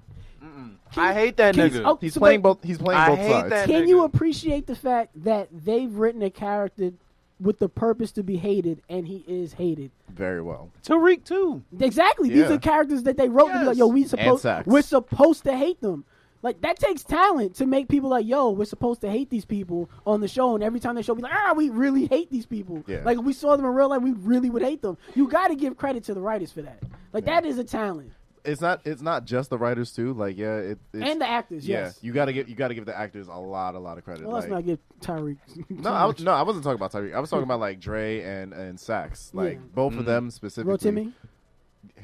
Speaker 3: I hate that
Speaker 2: Can-
Speaker 3: nigga.
Speaker 2: oh,
Speaker 4: He's
Speaker 2: so
Speaker 4: playing
Speaker 2: wait,
Speaker 4: both. He's playing
Speaker 3: I
Speaker 4: both
Speaker 3: hate
Speaker 4: sides.
Speaker 3: that.
Speaker 2: Can
Speaker 3: nigga.
Speaker 2: you appreciate the fact that they've written a character with the purpose to be hated, and he is hated?
Speaker 4: Very well.
Speaker 3: Tariq too.
Speaker 2: Exactly. These
Speaker 4: Yeah.
Speaker 2: are characters that they wrote to be like,
Speaker 3: Yes.
Speaker 2: yo,
Speaker 4: And Sax.
Speaker 2: we're supposed to hate them. Like, that takes talent to make people like, yo, we're supposed to hate these people on the show, and every time they show, be like, we really hate these people.
Speaker 4: Yeah.
Speaker 2: Like, if we saw them in real life, we really would hate them. You got to give credit to the writers for that. Like,
Speaker 4: Yeah.
Speaker 2: that is a talent.
Speaker 4: It's not just the writers too. Like it's
Speaker 2: And the actors,
Speaker 4: yeah.
Speaker 2: yes.
Speaker 4: You gotta give the actors a lot of credit.
Speaker 2: Well, let's
Speaker 4: like,
Speaker 2: not give Tyreek.
Speaker 4: no, I wasn't talking about Tyreek. I was talking about like Dre and Sax. Like
Speaker 2: Yeah.
Speaker 4: both of them specifically.
Speaker 2: Rotimi?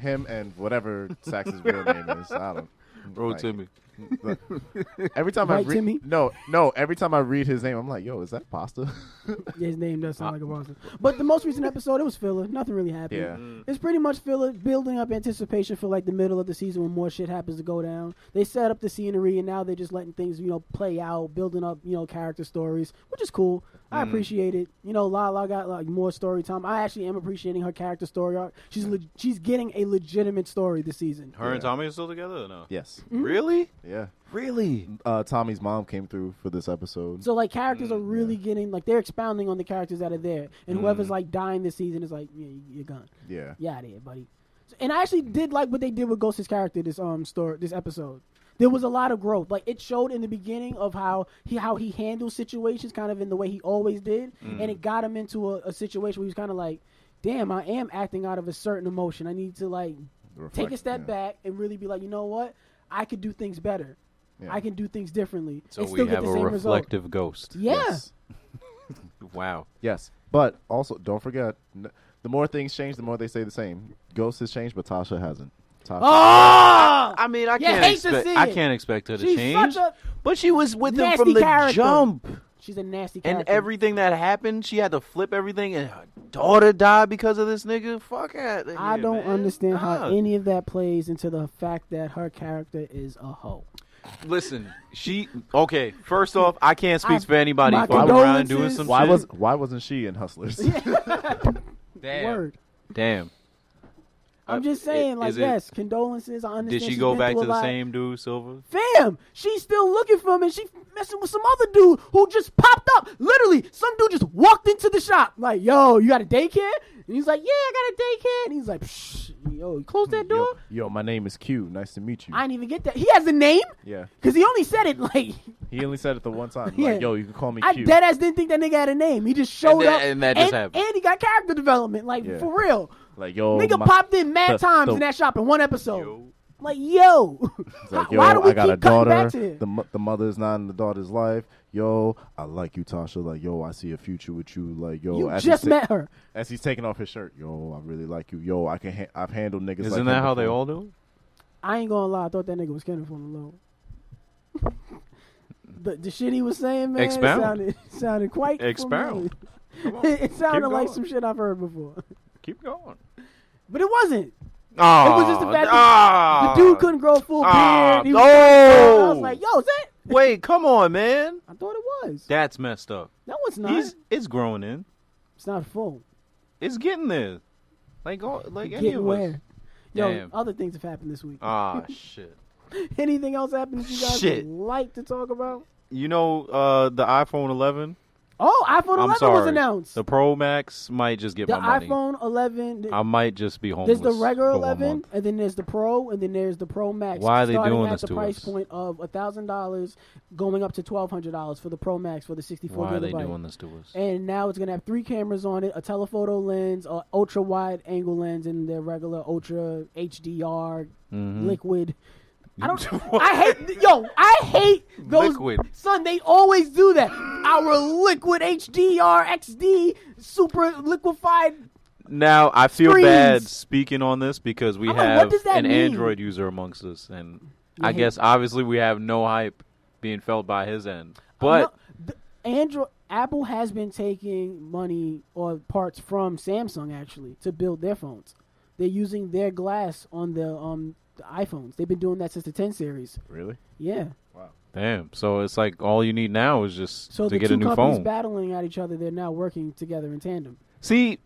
Speaker 4: him and whatever Sax's real name is. I don't.
Speaker 3: Bro, Timmy.
Speaker 4: Every time
Speaker 2: Right,
Speaker 4: I read,
Speaker 2: Timmy?
Speaker 4: no. Every time I read his name, I'm like, yo, is that pasta?
Speaker 2: Yeah, his name does sound like a monster. But the most recent episode, it was filler. Nothing really happened.
Speaker 4: Yeah.
Speaker 2: It's pretty much filler, building up anticipation for like the middle of the season when more shit happens to go down. They set up the scenery, and now they're just letting things, play out, building up, character stories, which is cool. I appreciate it. Lala got like more story time. I actually am appreciating her character story arc. She's getting a legitimate story this season.
Speaker 3: Her and Tommy are still together or no?
Speaker 4: Yes.
Speaker 2: Mm-hmm.
Speaker 3: Really?
Speaker 4: Yeah.
Speaker 3: Really?
Speaker 4: Tommy's mom came through for this episode.
Speaker 2: So like characters are really getting like they're expounding on the characters that are there, and whoever's like dying this season is like, yeah, you're gone.
Speaker 4: Yeah.
Speaker 2: You out of here, buddy. And I actually did like what they did with Ghost's character this episode. There was a lot of growth. Like it showed in the beginning of how he handles situations, kind of in the way he always did, and it got him into a situation where he was kind of like, damn, I am acting out of a certain emotion. I need to like take a step back and really be like, you know what, I could do things better. Yeah. I can do things differently.
Speaker 3: So
Speaker 2: and still
Speaker 3: we
Speaker 2: get
Speaker 3: have
Speaker 2: the
Speaker 3: a
Speaker 2: same
Speaker 3: reflective
Speaker 2: result.
Speaker 3: ghost.
Speaker 2: Yeah.
Speaker 4: Yes.
Speaker 3: Wow.
Speaker 4: Yes. But also, don't forget, the more things change, the more they stay the same. Ghost has changed, but Tasha hasn't.
Speaker 2: Oh!
Speaker 3: I mean, I can't expect her to
Speaker 2: She's
Speaker 3: change.
Speaker 2: such a
Speaker 3: But she was with him
Speaker 2: nasty
Speaker 3: from the
Speaker 2: character.
Speaker 3: jump.
Speaker 2: She's a nasty character.
Speaker 3: And everything that happened, she had to flip everything, and her daughter died because of this nigga. Fuck it.
Speaker 2: I don't understand how any of that plays into the fact that her character is a hoe.
Speaker 3: Listen, okay. First off, I can't speak for anybody
Speaker 2: my
Speaker 3: fucking around and doing some shit.
Speaker 4: Why wasn't she in Hustlers?
Speaker 3: Damn.
Speaker 2: Word.
Speaker 3: Damn.
Speaker 2: I'm just saying, yes, condolences. I understand.
Speaker 3: Did she
Speaker 2: she's
Speaker 3: go
Speaker 2: been
Speaker 3: back
Speaker 2: through
Speaker 3: to
Speaker 2: a
Speaker 3: the
Speaker 2: lot.
Speaker 3: same dude, Silver?
Speaker 2: Fam, she's still looking for him, and she messing with some other dude who just popped up. Literally, some dude just walked into the shop like, "Yo, you got a daycare?" And he's like, "Yeah, I got a daycare." And he's like, "Psh, yo, you close that door."
Speaker 4: Yo, my name is Q. Nice to meet you.
Speaker 2: I didn't even get that. He has a name?
Speaker 4: Yeah.
Speaker 2: Because he only said it like.
Speaker 4: He only said it the one time.
Speaker 2: Yeah.
Speaker 4: Like, yo, you can call me
Speaker 2: I
Speaker 4: Q.
Speaker 2: deadass didn't think that nigga had a name. He just showed up.
Speaker 3: And that just happened.
Speaker 2: And he got character development. Like, for real.
Speaker 4: Like, yo.
Speaker 2: Nigga popped in mad times in that shop in one episode.
Speaker 3: Yo.
Speaker 2: Like, yo.
Speaker 4: Like, yo,
Speaker 2: why do we
Speaker 4: I got
Speaker 2: keep
Speaker 4: a
Speaker 2: cutting
Speaker 4: daughter.
Speaker 2: back to it?
Speaker 4: The mother's not in the daughter's life. Yo, I like you, Tasha. Like, yo, I see a future with you. Like, yo.
Speaker 2: You just met her.
Speaker 4: As he's taking off his shirt. Yo, I really like you. Yo, I've handled niggas like
Speaker 3: Isn't that how they all do?
Speaker 2: I ain't gonna lie. I thought that nigga was Kenneth on the low. The shit he was saying, man, it sounded quite
Speaker 3: Expound.
Speaker 2: familiar. It sounded
Speaker 3: Keep
Speaker 2: like
Speaker 3: going.
Speaker 2: some shit I've heard before.
Speaker 3: Keep going.
Speaker 2: But it wasn't.
Speaker 3: Oh,
Speaker 2: It was just the fact that the dude couldn't grow a full beard. He was I was like, yo, is that?
Speaker 3: Wait, come on, man.
Speaker 2: I thought it was.
Speaker 3: That's messed up.
Speaker 2: No, it's not.
Speaker 3: It's growing in.
Speaker 2: It's not full.
Speaker 3: It's getting there. Like any
Speaker 2: Getting
Speaker 3: of
Speaker 2: where?
Speaker 3: us.
Speaker 2: Yo,
Speaker 3: Damn.
Speaker 2: other things have happened this week.
Speaker 3: Ah, shit.
Speaker 2: Anything else happened that you guys
Speaker 3: Shit.
Speaker 2: would like to talk about?
Speaker 3: You know, the iPhone 11.
Speaker 2: Oh, iPhone 11
Speaker 3: I'm sorry.
Speaker 2: was announced.
Speaker 3: The Pro Max might just get
Speaker 2: The
Speaker 3: my money.
Speaker 2: iPhone 11.
Speaker 3: I might just be homeless.
Speaker 2: There's the regular
Speaker 3: for 1
Speaker 2: 11,
Speaker 3: month.
Speaker 2: and then there's the Pro, and then there's the Pro Max.
Speaker 3: Why are they
Speaker 2: starting
Speaker 3: doing
Speaker 2: at
Speaker 3: this
Speaker 2: the
Speaker 3: to
Speaker 2: price
Speaker 3: us?
Speaker 2: point of $1,000, going up to $1,200 for the Pro Max for the 64
Speaker 3: Why are
Speaker 2: gigabyte.
Speaker 3: they doing this to us?
Speaker 2: And now it's gonna have 3 cameras on it: a telephoto lens, a ultra wide angle lens, and their regular ultra HDR liquid. I don't. I hate those.
Speaker 3: Liquid.
Speaker 2: Son, they always do that. Our liquid HDR XD super liquefied.
Speaker 3: Now, I feel
Speaker 2: Screens.
Speaker 3: bad speaking on this because we
Speaker 2: I'm like,
Speaker 3: have
Speaker 2: what does that
Speaker 3: an
Speaker 2: mean?
Speaker 3: Android user amongst us, and
Speaker 2: You
Speaker 3: I
Speaker 2: hate-
Speaker 3: guess obviously we have no hype being felt by his end.
Speaker 2: No,
Speaker 3: But
Speaker 2: Apple has been taking money or parts from Samsung actually to build their phones. They're using their glass on the iPhones. They've been doing that since the 10 series.
Speaker 4: Really?
Speaker 2: Yeah.
Speaker 3: damn, so it's like all you need now is just
Speaker 2: So
Speaker 3: to
Speaker 2: the
Speaker 3: get
Speaker 2: two
Speaker 3: a new
Speaker 2: companies
Speaker 3: phone.
Speaker 2: battling at each other, they're now working together in tandem.
Speaker 3: See,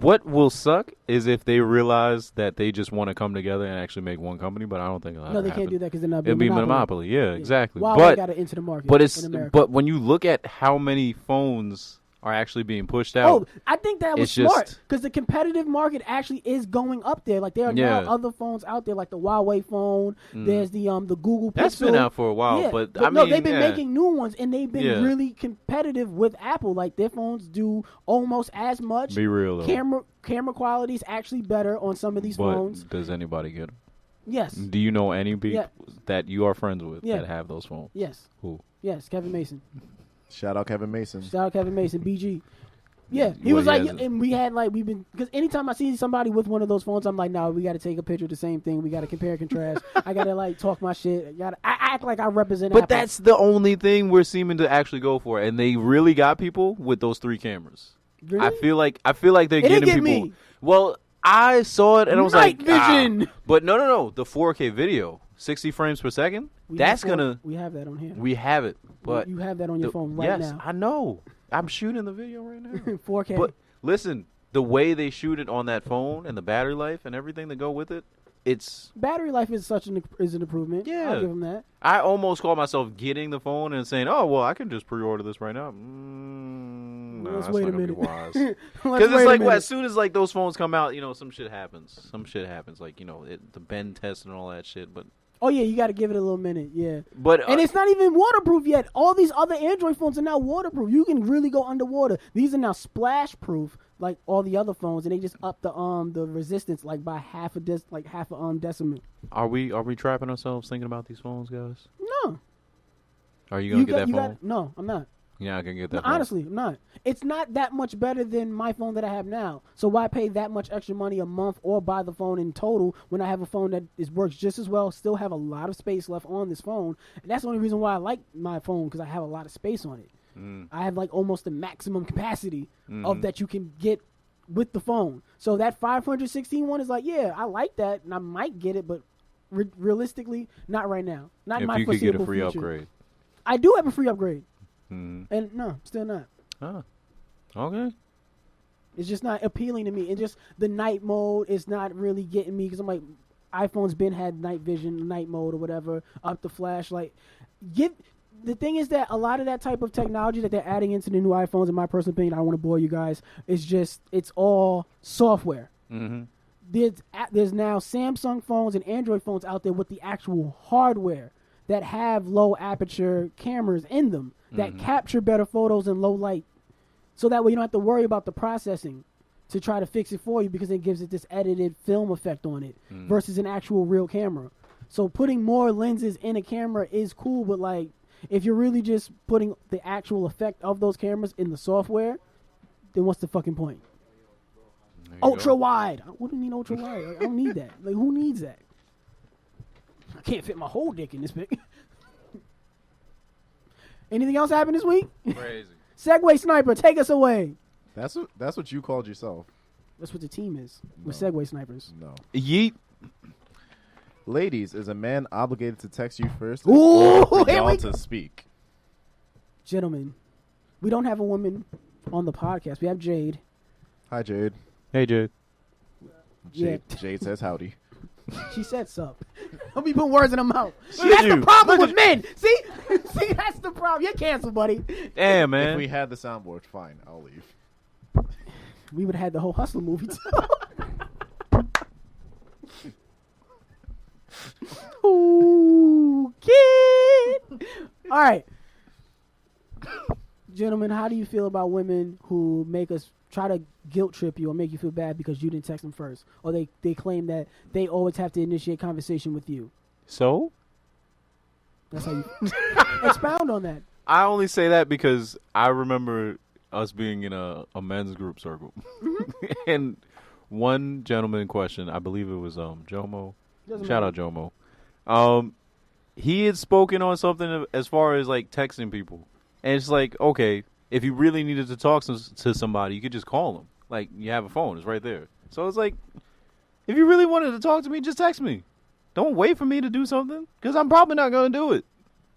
Speaker 3: what will suck is if they realize that they just want to come together and actually make one company, but I don't think it'll
Speaker 2: No,
Speaker 3: ever
Speaker 2: they can't
Speaker 3: happen.
Speaker 2: do that because they're not.
Speaker 3: It'll be monopoly. Yeah, exactly.
Speaker 2: Huawei got to enter the market.
Speaker 3: But
Speaker 2: in America.
Speaker 3: but when you look at how many phones are actually being pushed out,
Speaker 2: Oh, I think that was
Speaker 3: it's just-
Speaker 2: smart because the competitive market actually is going up there. Like there are now other phones out there, like the Huawei phone. There's the Google Pixel.
Speaker 3: that's been out for a while.
Speaker 2: Yeah,
Speaker 3: But
Speaker 2: no,
Speaker 3: I mean,
Speaker 2: they've been
Speaker 3: yeah.
Speaker 2: making new ones, and they've been
Speaker 3: Yeah.
Speaker 2: really competitive with Apple. Like their phones do almost as much.
Speaker 3: Be real though.
Speaker 2: Camera quality is actually better on some of these
Speaker 3: But
Speaker 2: phones.
Speaker 3: does anybody get them?
Speaker 2: Yes,
Speaker 3: Do you know any people
Speaker 2: Yeah.
Speaker 3: that you are friends with
Speaker 2: Yeah.
Speaker 3: that have those phones?
Speaker 2: yes,
Speaker 3: Who?
Speaker 2: yes. Kevin Mason.
Speaker 4: Shout out Kevin Mason.
Speaker 2: Shout out Kevin Mason. BG. Yeah, he
Speaker 3: Well,
Speaker 2: was like,
Speaker 3: he has it.
Speaker 2: and we had like because anytime I see somebody with one of those phones, I'm like, no, we got to take a picture of the same thing. We got to compare and contrast. I got to like talk my shit. I act like I represent.
Speaker 3: But
Speaker 2: Apple.
Speaker 3: that's the only thing we're seeming to actually go for, and they really got people with those 3 cameras.
Speaker 2: Really?
Speaker 3: I feel like they're
Speaker 2: It didn't
Speaker 3: getting
Speaker 2: get
Speaker 3: people.
Speaker 2: me.
Speaker 3: Well, I saw it and I was
Speaker 2: Night
Speaker 3: like,
Speaker 2: vision.
Speaker 3: But no, the 4K video, 60 frames per second.
Speaker 2: We
Speaker 3: That's
Speaker 2: have
Speaker 3: gonna.
Speaker 2: We have that on here.
Speaker 3: We have it, but
Speaker 2: you have that on your phone right
Speaker 3: yes,
Speaker 2: now.
Speaker 3: I know. I'm shooting the video right now.
Speaker 2: 4K.
Speaker 3: But listen, the way they shoot it on that phone and the battery life and everything that go with it, it's.
Speaker 2: Battery life is an improvement.
Speaker 3: Yeah.
Speaker 2: I'll give them that.
Speaker 3: I almost called myself getting the phone and saying, "Oh, well, I can just pre-order this right now." No,
Speaker 2: Let's
Speaker 3: that's
Speaker 2: wait
Speaker 3: not
Speaker 2: a
Speaker 3: gonna be
Speaker 2: minute.
Speaker 3: wise.
Speaker 2: Let's
Speaker 3: Because
Speaker 2: wait
Speaker 3: it's
Speaker 2: a
Speaker 3: like
Speaker 2: minute.
Speaker 3: as soon as like those phones come out, some shit happens. Like the bend test and all that shit. But
Speaker 2: Oh yeah, you got to give it a little minute. Yeah.
Speaker 3: but
Speaker 2: And it's not even waterproof yet. All these other Android phones are now waterproof. You can really go underwater. These are now splash proof, like all the other phones, and they just up the resistance like by half a decimal.
Speaker 3: are we trapping ourselves thinking about these phones, guys?
Speaker 2: No,
Speaker 3: Are you gonna get that phone?
Speaker 2: no, I'm not.
Speaker 3: You're not gonna get that.
Speaker 2: No,
Speaker 3: phone?
Speaker 2: honestly, I'm not. It's not that much better than my phone that I have now. So why pay that much extra money a month or buy the phone in total when I have a phone that works just as well, still have a lot of space left on this phone? And that's the only reason why I like my phone, because I have a lot of space on it. I have like almost the maximum capacity of that you can get with the phone. So that 516 one is like, yeah, I like that, and I might get it, but realistically, not right now. Not in
Speaker 3: If
Speaker 2: my
Speaker 3: you could get a
Speaker 2: foreseeable
Speaker 3: free
Speaker 2: future.
Speaker 3: upgrade.
Speaker 2: I do have a free upgrade,
Speaker 3: Mm-hmm.
Speaker 2: and no, still not.
Speaker 3: Oh, okay.
Speaker 2: It's just not appealing to me. And just the night mode is not really getting me, because I'm like, iPhone's been had night vision, night mode or whatever, up the flashlight. The thing is that a lot of that type of technology that they're adding into the new iPhones, in my personal opinion, I don't want to bore you guys, it's all software.
Speaker 3: Mm-hmm.
Speaker 2: There's now Samsung phones and Android phones out there with the actual hardware that have low aperture cameras in them that capture better photos in low light. So that way you don't have to worry about the processing to try to fix it for you, because it gives it this edited film effect on it versus an actual real camera. So putting more lenses in a camera is cool, but like if you're really just putting the actual effect of those cameras in the software, then what's the fucking point? Ultra wide. What do you mean ultra wide? Like, I don't need that. Like, who needs that? I can't fit my whole dick in this big. Anything else happened this week?
Speaker 3: Crazy.
Speaker 2: Segway Sniper, take us away.
Speaker 4: That's what you called yourself.
Speaker 2: That's what the team is. With
Speaker 4: No.
Speaker 2: Segway Snipers.
Speaker 4: No.
Speaker 3: Yeet.
Speaker 4: Ladies, is a man obligated to text you first
Speaker 2: Ooh,
Speaker 4: or for
Speaker 2: here
Speaker 4: y'all
Speaker 2: we
Speaker 4: to speak?
Speaker 2: Gentlemen, we don't have a woman on the podcast. We have Jade.
Speaker 4: Hi, Jade.
Speaker 3: Hey, Jade.
Speaker 4: Jade says howdy.
Speaker 2: She said sup. Don't be putting words in her mouth.
Speaker 3: Shit,
Speaker 2: That's
Speaker 3: you.
Speaker 2: the problem with men. See? See, that's the problem. You're canceled, buddy.
Speaker 3: Damn, man.
Speaker 4: If we had the soundboard, fine, I'll leave.
Speaker 2: We would have had the whole Hustler movie, too. Ooh, kid. All right. Gentlemen, how do you feel about women who make us try to guilt trip you or make you feel bad because you didn't text them first? Or they claim that they always have to initiate conversation with you?
Speaker 3: So?
Speaker 2: That's how you expound on that.
Speaker 3: I only say that because I remember us being in a men's group circle. And one gentleman in question, I believe it was Jomo. Shout out Jomo. He had spoken on something as far as like texting people. And it's like, okay, if you really needed to talk to somebody, you could just call them. Like, you have a phone. It's right there. So it's like, if you really wanted to talk to me, just text me. Don't wait for me to do something, because I'm probably not going to do it,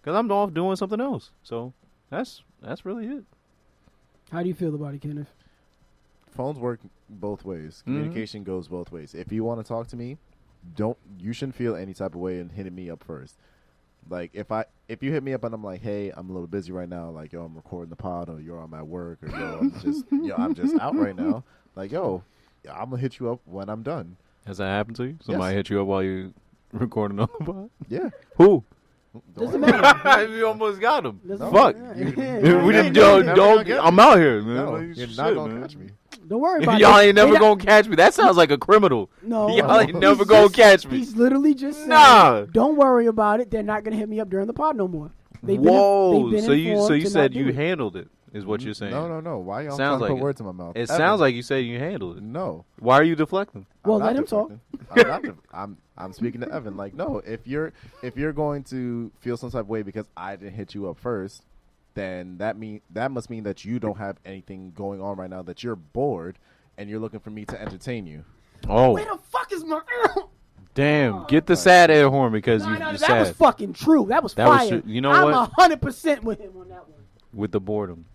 Speaker 3: because I'm off doing something else. So that's really it.
Speaker 2: How do you feel about it, Kenneth?
Speaker 4: Phones work both ways. Communication goes both ways. If you want to talk to me, you shouldn't feel any type of way in hitting me up first. Like, if you hit me up and I'm like, hey, I'm a little busy right now, like, yo, I'm recording the pod, or you're on my work, or I'm just out right now. Like, yo, I'm gonna hit you up when I'm done.
Speaker 3: Has that happened to you? Somebody hit you up while you recording on the pod?
Speaker 4: Yeah.
Speaker 3: Who?
Speaker 2: Doesn't matter.
Speaker 3: You almost got him.
Speaker 2: Doesn't
Speaker 3: Fuck.
Speaker 2: matter.
Speaker 3: We didn't.
Speaker 4: Never
Speaker 3: Don't.
Speaker 4: gonna
Speaker 3: I'm out here, man.
Speaker 4: No,
Speaker 3: Like,
Speaker 4: you're
Speaker 3: shit,
Speaker 4: not gonna
Speaker 3: man.
Speaker 4: catch me.
Speaker 2: Don't worry about it.
Speaker 3: Y'all ain't never
Speaker 2: They
Speaker 3: gonna catch me. That sounds like a criminal.
Speaker 2: No.
Speaker 3: Y'all ain't never
Speaker 2: He's
Speaker 3: gonna
Speaker 2: just-
Speaker 3: catch me.
Speaker 2: He's literally just saying,
Speaker 3: Nah.
Speaker 2: don't worry about it. They're not going to hit me up during the pod no more. They've
Speaker 3: Whoa.
Speaker 2: been
Speaker 3: So you
Speaker 2: informed to
Speaker 3: said
Speaker 2: not
Speaker 3: you
Speaker 2: do it.
Speaker 3: handled it. is what you're saying.
Speaker 4: No. Why y'all
Speaker 3: Sounds
Speaker 4: trying to
Speaker 3: like
Speaker 4: put words in my mouth?
Speaker 3: It
Speaker 4: Evan.
Speaker 3: sounds like you say you handle it.
Speaker 4: No.
Speaker 3: Why are you deflecting?
Speaker 2: Well,
Speaker 4: I'm
Speaker 2: let
Speaker 4: not
Speaker 2: him talk.
Speaker 4: deflecting. I'm speaking to Evan. Like, no, if you're going to feel some type of way because I didn't hit you up first, then that must mean that you don't have anything going on right now, that you're bored and you're looking for me to entertain you.
Speaker 3: Oh,
Speaker 2: Where the fuck is my?
Speaker 3: damn! Get the sad air horn because you're
Speaker 2: that
Speaker 3: sad
Speaker 2: was fucking true. That was
Speaker 3: That was
Speaker 2: fire.
Speaker 3: true. You know
Speaker 2: I'm
Speaker 3: what?
Speaker 2: 100% with him on that one.
Speaker 3: with the boredom.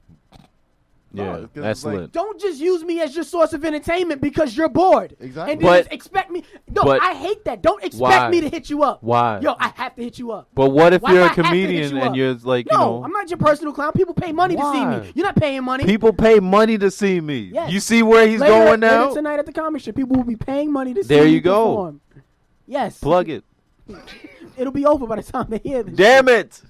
Speaker 4: No,
Speaker 3: Yeah,
Speaker 4: 'cause
Speaker 3: that's
Speaker 4: it's like-
Speaker 3: lit.
Speaker 2: Don't just use me as your source of entertainment because you're bored.
Speaker 4: Exactly.
Speaker 2: And then
Speaker 3: But-
Speaker 2: just expect me. No,
Speaker 3: but-
Speaker 2: I hate that. Don't expect
Speaker 3: Why?
Speaker 2: me to hit you up.
Speaker 3: Why?
Speaker 2: Yo, I have to hit you up.
Speaker 3: But what if
Speaker 2: Why
Speaker 3: you're
Speaker 2: do
Speaker 3: a
Speaker 2: I have to hit
Speaker 3: comedian
Speaker 2: you
Speaker 3: and
Speaker 2: up?
Speaker 3: you're like,
Speaker 2: No,
Speaker 3: you know,
Speaker 2: I'm not your personal clown. People pay money to see
Speaker 3: Why?
Speaker 2: me. You're not paying money.
Speaker 3: people pay money to see me.
Speaker 2: Yes.
Speaker 3: You see where he's going now?
Speaker 2: Later tonight at the comic strip, people will be paying money to see
Speaker 3: There
Speaker 2: me
Speaker 3: you go.
Speaker 2: perform. Yes.
Speaker 3: Plug it.
Speaker 2: It'll be over by the time they hear this.
Speaker 3: Damn it.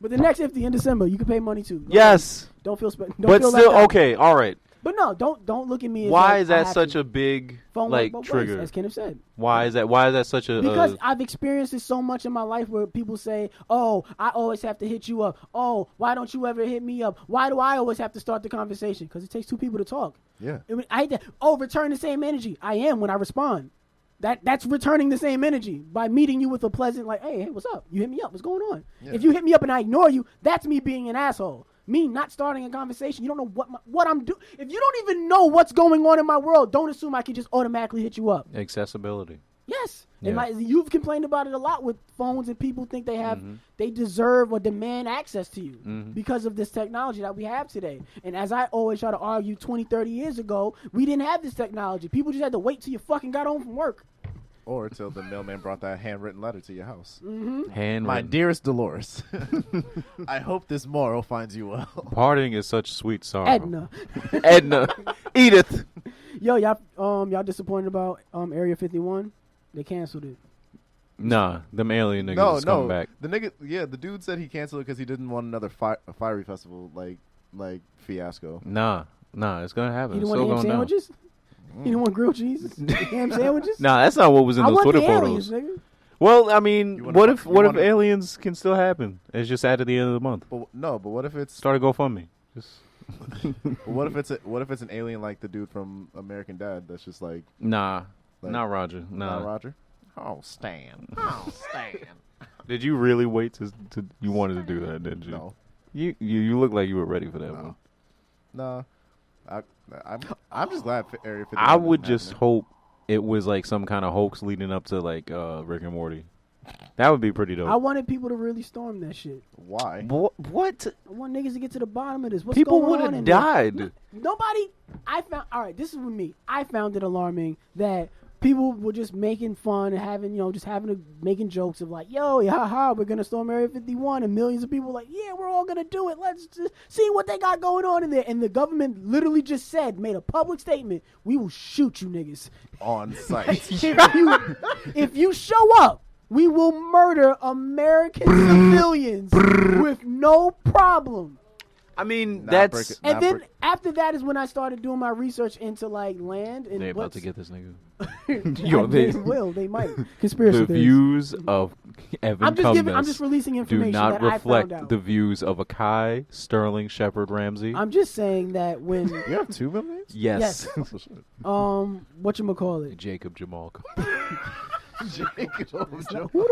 Speaker 2: But the next 50 in December, you can pay money too.
Speaker 3: Yes.
Speaker 2: Don't feel don't
Speaker 3: But
Speaker 2: feel
Speaker 3: still,
Speaker 2: left out.
Speaker 3: okay, all right.
Speaker 2: But no, don't look at me as
Speaker 3: Why
Speaker 2: like,
Speaker 3: is
Speaker 2: I
Speaker 3: that
Speaker 2: have
Speaker 3: such
Speaker 2: to.
Speaker 3: a big
Speaker 2: Phone
Speaker 3: like
Speaker 2: work both
Speaker 3: trigger?
Speaker 2: ways, as Kenneth said.
Speaker 3: Why is that such a
Speaker 2: Because I've experienced this so much in my life where people say, "Oh, I always have to hit you up. Oh, why don't you ever hit me up? Why do I always have to start the conversation?" Because it takes two people to talk.
Speaker 4: Yeah.
Speaker 2: I hate that. Oh, return the same energy. I am when I respond. That's returning the same energy by meeting you with a pleasant like, hey, what's up? You hit me up. What's going on?
Speaker 4: Yeah.
Speaker 2: If you hit me up and I ignore you, that's me being an asshole. Me not starting a conversation. You don't know what I'm doing. If you don't even know what's going on in my world, don't assume I can just automatically hit you up.
Speaker 3: accessibility.
Speaker 2: Yes.
Speaker 3: Yeah.
Speaker 2: And like, you've complained about it a lot with phones, and people think they deserve or demand access to you because of this technology that we have today. And as I always try to argue 20, 30 years ago, we didn't have this technology. People just had to wait till you fucking got home from work.
Speaker 4: Or till the mailman brought that handwritten letter to your house.
Speaker 3: Handwritten.
Speaker 4: My dearest Dolores, I hope this morrow finds you well.
Speaker 3: Parting is such sweet sorrow.
Speaker 2: Edna.
Speaker 3: Edith.
Speaker 2: Yo, y'all disappointed about Area 51? They canceled it.
Speaker 3: Nah, them alien niggas is coming back.
Speaker 4: The nigga, the dude said he canceled it because he didn't want another fiery festival like fiasco.
Speaker 3: Nah, it's gonna happen.
Speaker 2: You
Speaker 3: It's
Speaker 2: don't
Speaker 3: still
Speaker 2: want ham
Speaker 3: going down.
Speaker 2: sandwiches? You don't want grilled cheese? Ham sandwiches?
Speaker 3: Nah, that's not what was in
Speaker 2: I
Speaker 3: those
Speaker 2: want
Speaker 3: Twitter
Speaker 2: the aliens,
Speaker 3: photos.
Speaker 2: nigga.
Speaker 3: Well, I mean,
Speaker 4: You wanna
Speaker 3: what
Speaker 4: fuck-
Speaker 3: if
Speaker 4: you
Speaker 3: what if
Speaker 4: wanna-
Speaker 3: aliens can still happen? It's just at the end of the month.
Speaker 4: But what if it's
Speaker 3: Start a GoFundMe. Just
Speaker 4: what if it's an alien like the dude from American Dad that's just like
Speaker 3: nah,
Speaker 4: Like-
Speaker 3: not Roger. Nah.
Speaker 4: not Roger? Oh, Stan.
Speaker 3: Did you really wait to you wanted to do that? Didn't you?
Speaker 4: No,
Speaker 3: You look like you were ready for that one.
Speaker 4: no. I'm just glad Area 51
Speaker 3: I would
Speaker 4: isn't
Speaker 3: just
Speaker 4: happening.
Speaker 3: hope it was like some kind of hoax leading up to like Rick and Morty. That would be pretty dope.
Speaker 2: I wanted people to really storm that shit.
Speaker 4: Why?
Speaker 3: What?
Speaker 2: I want niggas to get to the bottom of this. What's
Speaker 3: People
Speaker 2: going
Speaker 3: would
Speaker 2: on
Speaker 3: have
Speaker 2: in there?
Speaker 3: died.
Speaker 2: Nobody. All right, this is with me. I found it alarming that people were just making fun and having, making jokes of like, yo, we're gonna storm Area 51, and millions of people were like, yeah, we're all gonna do it. Let's just see what they got going on in there. And the government literally just made a public statement: we will shoot you niggas
Speaker 4: On site.
Speaker 2: if you show up. We will murder American civilians with no problem.
Speaker 3: I mean,
Speaker 4: Not
Speaker 3: that's
Speaker 4: break it-
Speaker 2: And
Speaker 4: not
Speaker 2: then
Speaker 4: break-
Speaker 2: after that is when I started doing my research into like land and
Speaker 3: they about
Speaker 2: what's-
Speaker 3: to get this nigga.
Speaker 2: they will. They might. Conspiracy
Speaker 3: The
Speaker 2: theories.
Speaker 3: views of Evan
Speaker 2: I'm
Speaker 3: Combest
Speaker 2: just releasing
Speaker 3: do
Speaker 2: information
Speaker 3: not
Speaker 2: that I
Speaker 3: reflect
Speaker 2: found out.
Speaker 3: the views of Akai, Sterling, Shepard, Ramsey.
Speaker 2: I'm just saying that when
Speaker 4: You have 2 million?
Speaker 3: yes.
Speaker 2: whatchamacallit.
Speaker 3: Jacob Jamal.
Speaker 2: Who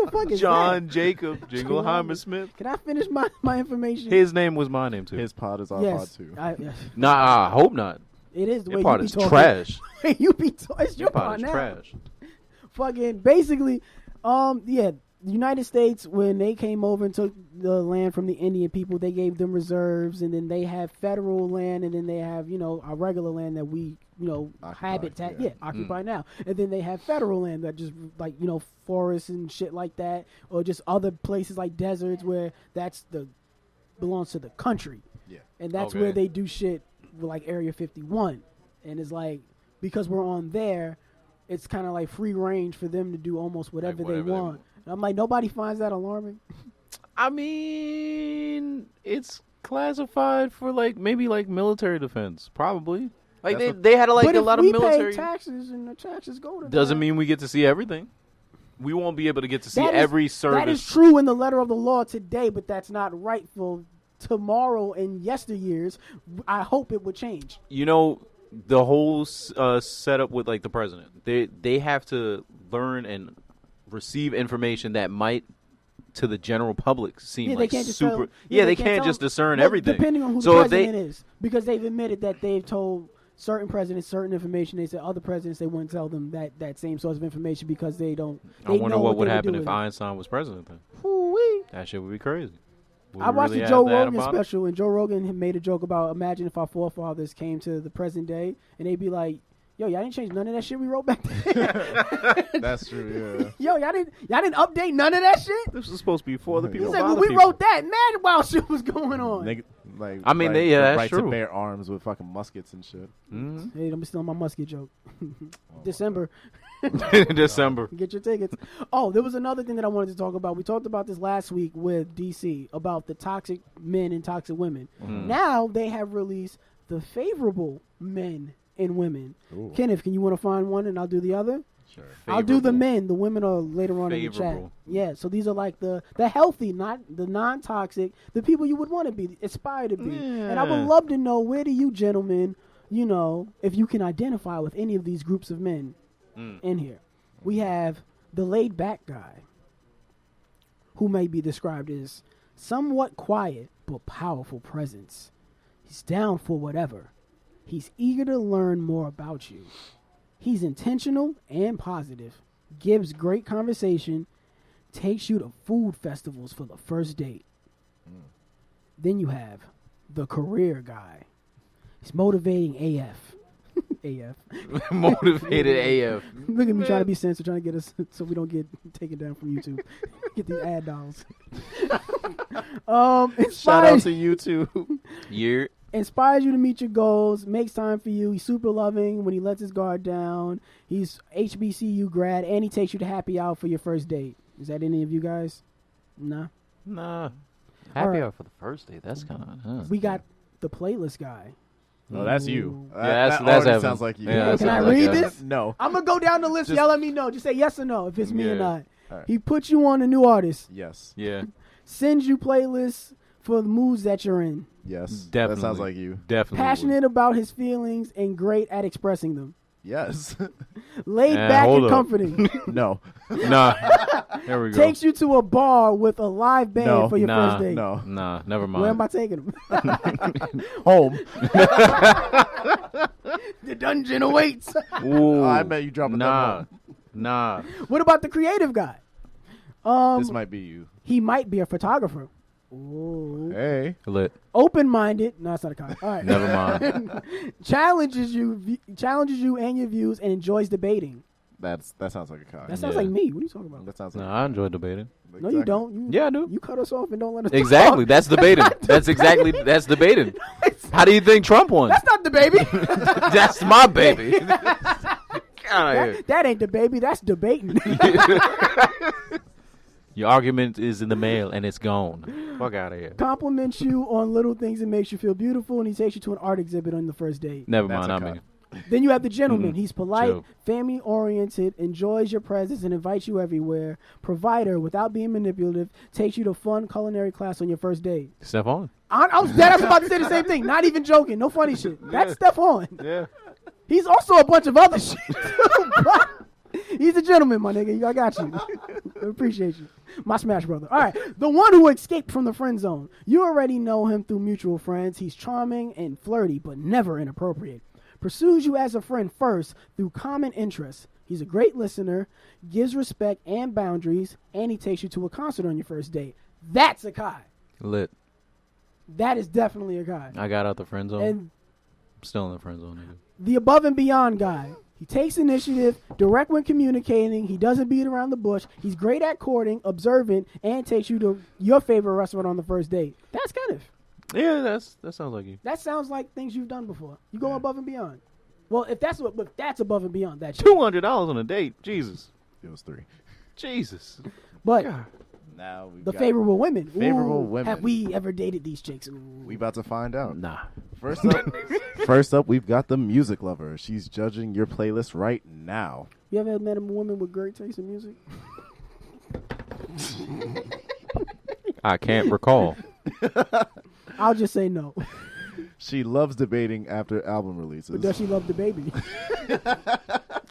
Speaker 2: the fuck is
Speaker 3: John Jacob Jingleheimer
Speaker 2: that?
Speaker 3: Smith.
Speaker 2: Can I finish my information?
Speaker 3: His name was my name too.
Speaker 4: His pod is our pod
Speaker 2: yes.
Speaker 4: too.
Speaker 2: Yes.
Speaker 3: Nah, I hope not.
Speaker 2: It is the
Speaker 3: Your
Speaker 2: way
Speaker 3: part
Speaker 2: you be
Speaker 3: is
Speaker 2: talking.
Speaker 3: trash.
Speaker 2: You be it's your
Speaker 3: Your
Speaker 2: part
Speaker 3: part is
Speaker 2: now.
Speaker 3: trash.
Speaker 2: Fucking basically, the United States, when they came over and took the land from the Indian people, they gave them reserves, and then they have federal land, and then they have our regular land that we
Speaker 4: Occupy,
Speaker 2: occupy now, and then they have federal land that just like forests and shit like that, or just other places like deserts where belongs to the country.
Speaker 4: Yeah.
Speaker 2: And that's
Speaker 3: Okay.
Speaker 2: where they do shit with like Area 51. And it's like, because we're on there, it's kind of like free range for them to do almost whatever,
Speaker 3: whatever
Speaker 2: they
Speaker 3: they
Speaker 2: want.
Speaker 3: want.
Speaker 2: And I'm like, nobody finds that alarming.
Speaker 3: I mean, it's classified for like maybe like military defense, probably. Like
Speaker 4: That's
Speaker 3: they had like
Speaker 2: but
Speaker 3: a
Speaker 2: if
Speaker 3: lot of
Speaker 2: we
Speaker 3: military.
Speaker 2: pay taxes and the taxes go to
Speaker 3: Doesn't
Speaker 2: that,
Speaker 3: mean we get to see everything. We won't be able to get to see
Speaker 2: that is-
Speaker 3: every service.
Speaker 2: That is true in the letter of the law today, but that's not rightful tomorrow and yesteryears, I hope it would change.
Speaker 3: You know, the whole setup with like the president, they have to learn and receive information that might to the general public seem
Speaker 2: Yeah,
Speaker 3: like
Speaker 2: they can't just
Speaker 3: super.
Speaker 2: tell-
Speaker 3: They
Speaker 2: can't
Speaker 3: can't
Speaker 2: tell
Speaker 3: just
Speaker 2: them.
Speaker 3: discern
Speaker 2: Well,
Speaker 3: everything.
Speaker 2: Depending on who
Speaker 3: So
Speaker 2: the
Speaker 3: if they-
Speaker 2: president is, because they've admitted that they've told certain presidents certain information. They said other presidents they wouldn't tell them that same source of information because they don't.
Speaker 3: I
Speaker 2: They
Speaker 3: wonder
Speaker 2: know
Speaker 3: what would
Speaker 2: they
Speaker 3: happen
Speaker 2: do
Speaker 3: if
Speaker 2: with it.
Speaker 3: Einstein was president then.
Speaker 2: Hoo-wee.
Speaker 3: That shit would be crazy. Would
Speaker 2: I
Speaker 3: we
Speaker 2: watched
Speaker 3: really
Speaker 2: the
Speaker 3: have
Speaker 2: Joe
Speaker 3: that
Speaker 2: Rogan
Speaker 3: about it?
Speaker 2: special, and Joe Rogan had made a joke about imagine if our forefathers came to the present day, and they'd be like, "Yo, y'all didn't change none of that shit we wrote back then."
Speaker 4: That's true.
Speaker 2: Yo, y'all didn't update none of that shit.
Speaker 3: This was supposed to be for the
Speaker 2: He
Speaker 3: people.
Speaker 2: said,
Speaker 3: by
Speaker 2: "When
Speaker 3: the
Speaker 2: we
Speaker 3: people.
Speaker 2: wrote that, mad wild shit was going on."
Speaker 4: Yeah. Like,
Speaker 3: I mean,
Speaker 4: like,
Speaker 3: yeah,
Speaker 4: the
Speaker 3: that's
Speaker 4: right
Speaker 3: true.
Speaker 4: to bear arms with fucking muskets and shit.
Speaker 3: Mhm.
Speaker 2: Hey, I'm still on my musket joke. December.
Speaker 3: December.
Speaker 2: Get your tickets. Oh, there was another thing that I wanted to talk about. We talked about this last week with DC about the toxic men and toxic women. Now they have released the favorable men and women.
Speaker 4: Ooh.
Speaker 2: Kenneth, can you want to find one and I'll do the other?
Speaker 4: Sure.
Speaker 2: I'll do the
Speaker 3: Favorable.
Speaker 2: men. The women are later on in the chat.
Speaker 3: Favorable.
Speaker 2: Yeah, so these are like the healthy, not the non-toxic, the people you would want to be, aspire to be. And I would
Speaker 3: Yeah.
Speaker 2: love to know, where do you gentlemen, if you can identify with any of these groups of men in here. We have the laid-back guy, who may be described as somewhat quiet but powerful presence. He's down for whatever. He's eager to learn more about you. He's intentional and positive, gives great conversation, takes you to food festivals for the first date. Then you have the career guy. He's motivating AF. AF.
Speaker 3: Motivated AF.
Speaker 2: Look at me trying to be censored, trying to get us so we don't get taken down from YouTube. Get these ad dollars.
Speaker 4: Shout out to YouTube.
Speaker 3: Year.
Speaker 2: Inspires you to meet your goals, makes time for you. He's super loving when he lets his guard down. He's HBCU grad, and he takes you to happy hour for your first date. Is that any of you guys? Nah.
Speaker 3: Nah.
Speaker 2: All
Speaker 3: Happy
Speaker 2: right.
Speaker 3: hour for the first date. That's kind of.
Speaker 2: We got the playlist guy.
Speaker 4: Oh, that's you.
Speaker 3: Yeah, that's
Speaker 4: already
Speaker 3: Evan.
Speaker 4: sounds like you.
Speaker 3: Yeah, that
Speaker 2: Can I
Speaker 3: sounds like
Speaker 2: read
Speaker 3: Evan.
Speaker 2: this?
Speaker 4: No.
Speaker 2: I'm going to go down the list.
Speaker 4: Just-
Speaker 2: Y'all let me know. Just say yes or no if it's me or
Speaker 3: Yeah.
Speaker 2: not.
Speaker 4: All right.
Speaker 2: He puts you on a new artist.
Speaker 4: Yes.
Speaker 3: Yeah.
Speaker 2: Sends you playlists for the moods that you're in.
Speaker 4: Yes.
Speaker 3: Definitely.
Speaker 4: That sounds like you.
Speaker 3: Definitely.
Speaker 2: Passionate about his feelings and great at expressing them.
Speaker 4: Yes.
Speaker 2: Laid back
Speaker 3: hold
Speaker 2: and
Speaker 3: up.
Speaker 2: comforting.
Speaker 4: No.
Speaker 3: Nah. There we go.
Speaker 2: Takes you to a bar with a live band
Speaker 4: No.
Speaker 2: for your
Speaker 3: Nah.
Speaker 2: first date.
Speaker 4: No.
Speaker 3: Nah, never mind.
Speaker 2: Where am I taking him?
Speaker 4: Home.
Speaker 2: The dungeon awaits.
Speaker 3: Ooh,
Speaker 4: I bet you dropping that
Speaker 3: Nah.
Speaker 4: home.
Speaker 3: Nah.
Speaker 2: What about the creative guy?
Speaker 4: This might be you.
Speaker 2: He might be a photographer. Ooh.
Speaker 4: Hey.
Speaker 3: Lit.
Speaker 2: Open-minded. No, it's not a con. All right.
Speaker 3: Never mind.
Speaker 2: Challenges you and your views and enjoys debating.
Speaker 4: That sounds like a con.
Speaker 2: That sounds
Speaker 3: Yeah.
Speaker 2: like me. What are you talking about?
Speaker 4: That sounds like.
Speaker 3: Nah, I enjoy debating.
Speaker 2: No, you don't.
Speaker 3: Yeah, I do.
Speaker 2: You cut us off and don't let us
Speaker 3: Exactly.
Speaker 2: talk.
Speaker 3: That's debating. That's debating. How do you think Trump won?
Speaker 2: That's not the baby.
Speaker 3: That's my baby. Get out of here.
Speaker 2: that ain't the baby. That's debating.
Speaker 3: Your argument is in the mail and it's gone. Fuck out of here.
Speaker 2: Compliments you on little things and makes you feel beautiful, and he takes you to an art exhibit on the first date.
Speaker 3: Never
Speaker 4: That's
Speaker 3: mind.
Speaker 4: a
Speaker 3: I
Speaker 4: con.
Speaker 3: mean,
Speaker 2: Then you have the gentleman. He's polite,
Speaker 3: Chill.
Speaker 2: family-oriented, enjoys your presence, and invites you everywhere. Provider, without being manipulative, takes you to fun culinary class on your first date.
Speaker 3: Stephon.
Speaker 2: I was dead. I was about to say the same thing. Not even joking. No funny shit. That's Stephon.
Speaker 3: Yeah.
Speaker 2: He's also a bunch of other shit. But he's a gentleman, my nigga. I got you. I appreciate you. My smash brother. All right. The one who escaped from the friend zone. You already know him through mutual friends. He's charming and flirty, but never inappropriate. Pursues you as a friend first through common interests. He's a great listener, gives respect and boundaries, and he takes you to a concert on your first date. That's a Kai.
Speaker 3: Lit.
Speaker 2: That is definitely a Kai.
Speaker 3: I got out the friend zone.
Speaker 2: And
Speaker 3: I'm still in the friend zone, nigga.
Speaker 2: the above and beyond guy. He takes initiative, direct when communicating. He doesn't beat around the bush. He's great at courting, observant, and takes you to your favorite restaurant on the first date. That's Kenneth.
Speaker 3: Yeah, that sounds like you.
Speaker 2: That sounds like things you've done before. You go above and beyond. Well, if that's above and beyond, that's
Speaker 3: $200 on a date. Jesus.
Speaker 4: It was 3.
Speaker 3: Jesus.
Speaker 2: But
Speaker 3: God.
Speaker 4: Now we
Speaker 2: the
Speaker 4: got,
Speaker 2: favorable women.
Speaker 4: Favorable
Speaker 2: Ooh,
Speaker 4: women.
Speaker 2: Have we ever dated these chicks? Ooh.
Speaker 4: We about to find out.
Speaker 3: Nah.
Speaker 4: First up, we've got the music lover. She's judging your playlist right now.
Speaker 2: You ever met a woman with great taste in music?
Speaker 3: I can't recall.
Speaker 2: All I'll just say no.
Speaker 4: She loves debating after album
Speaker 2: But
Speaker 4: releases.
Speaker 2: does she love the baby?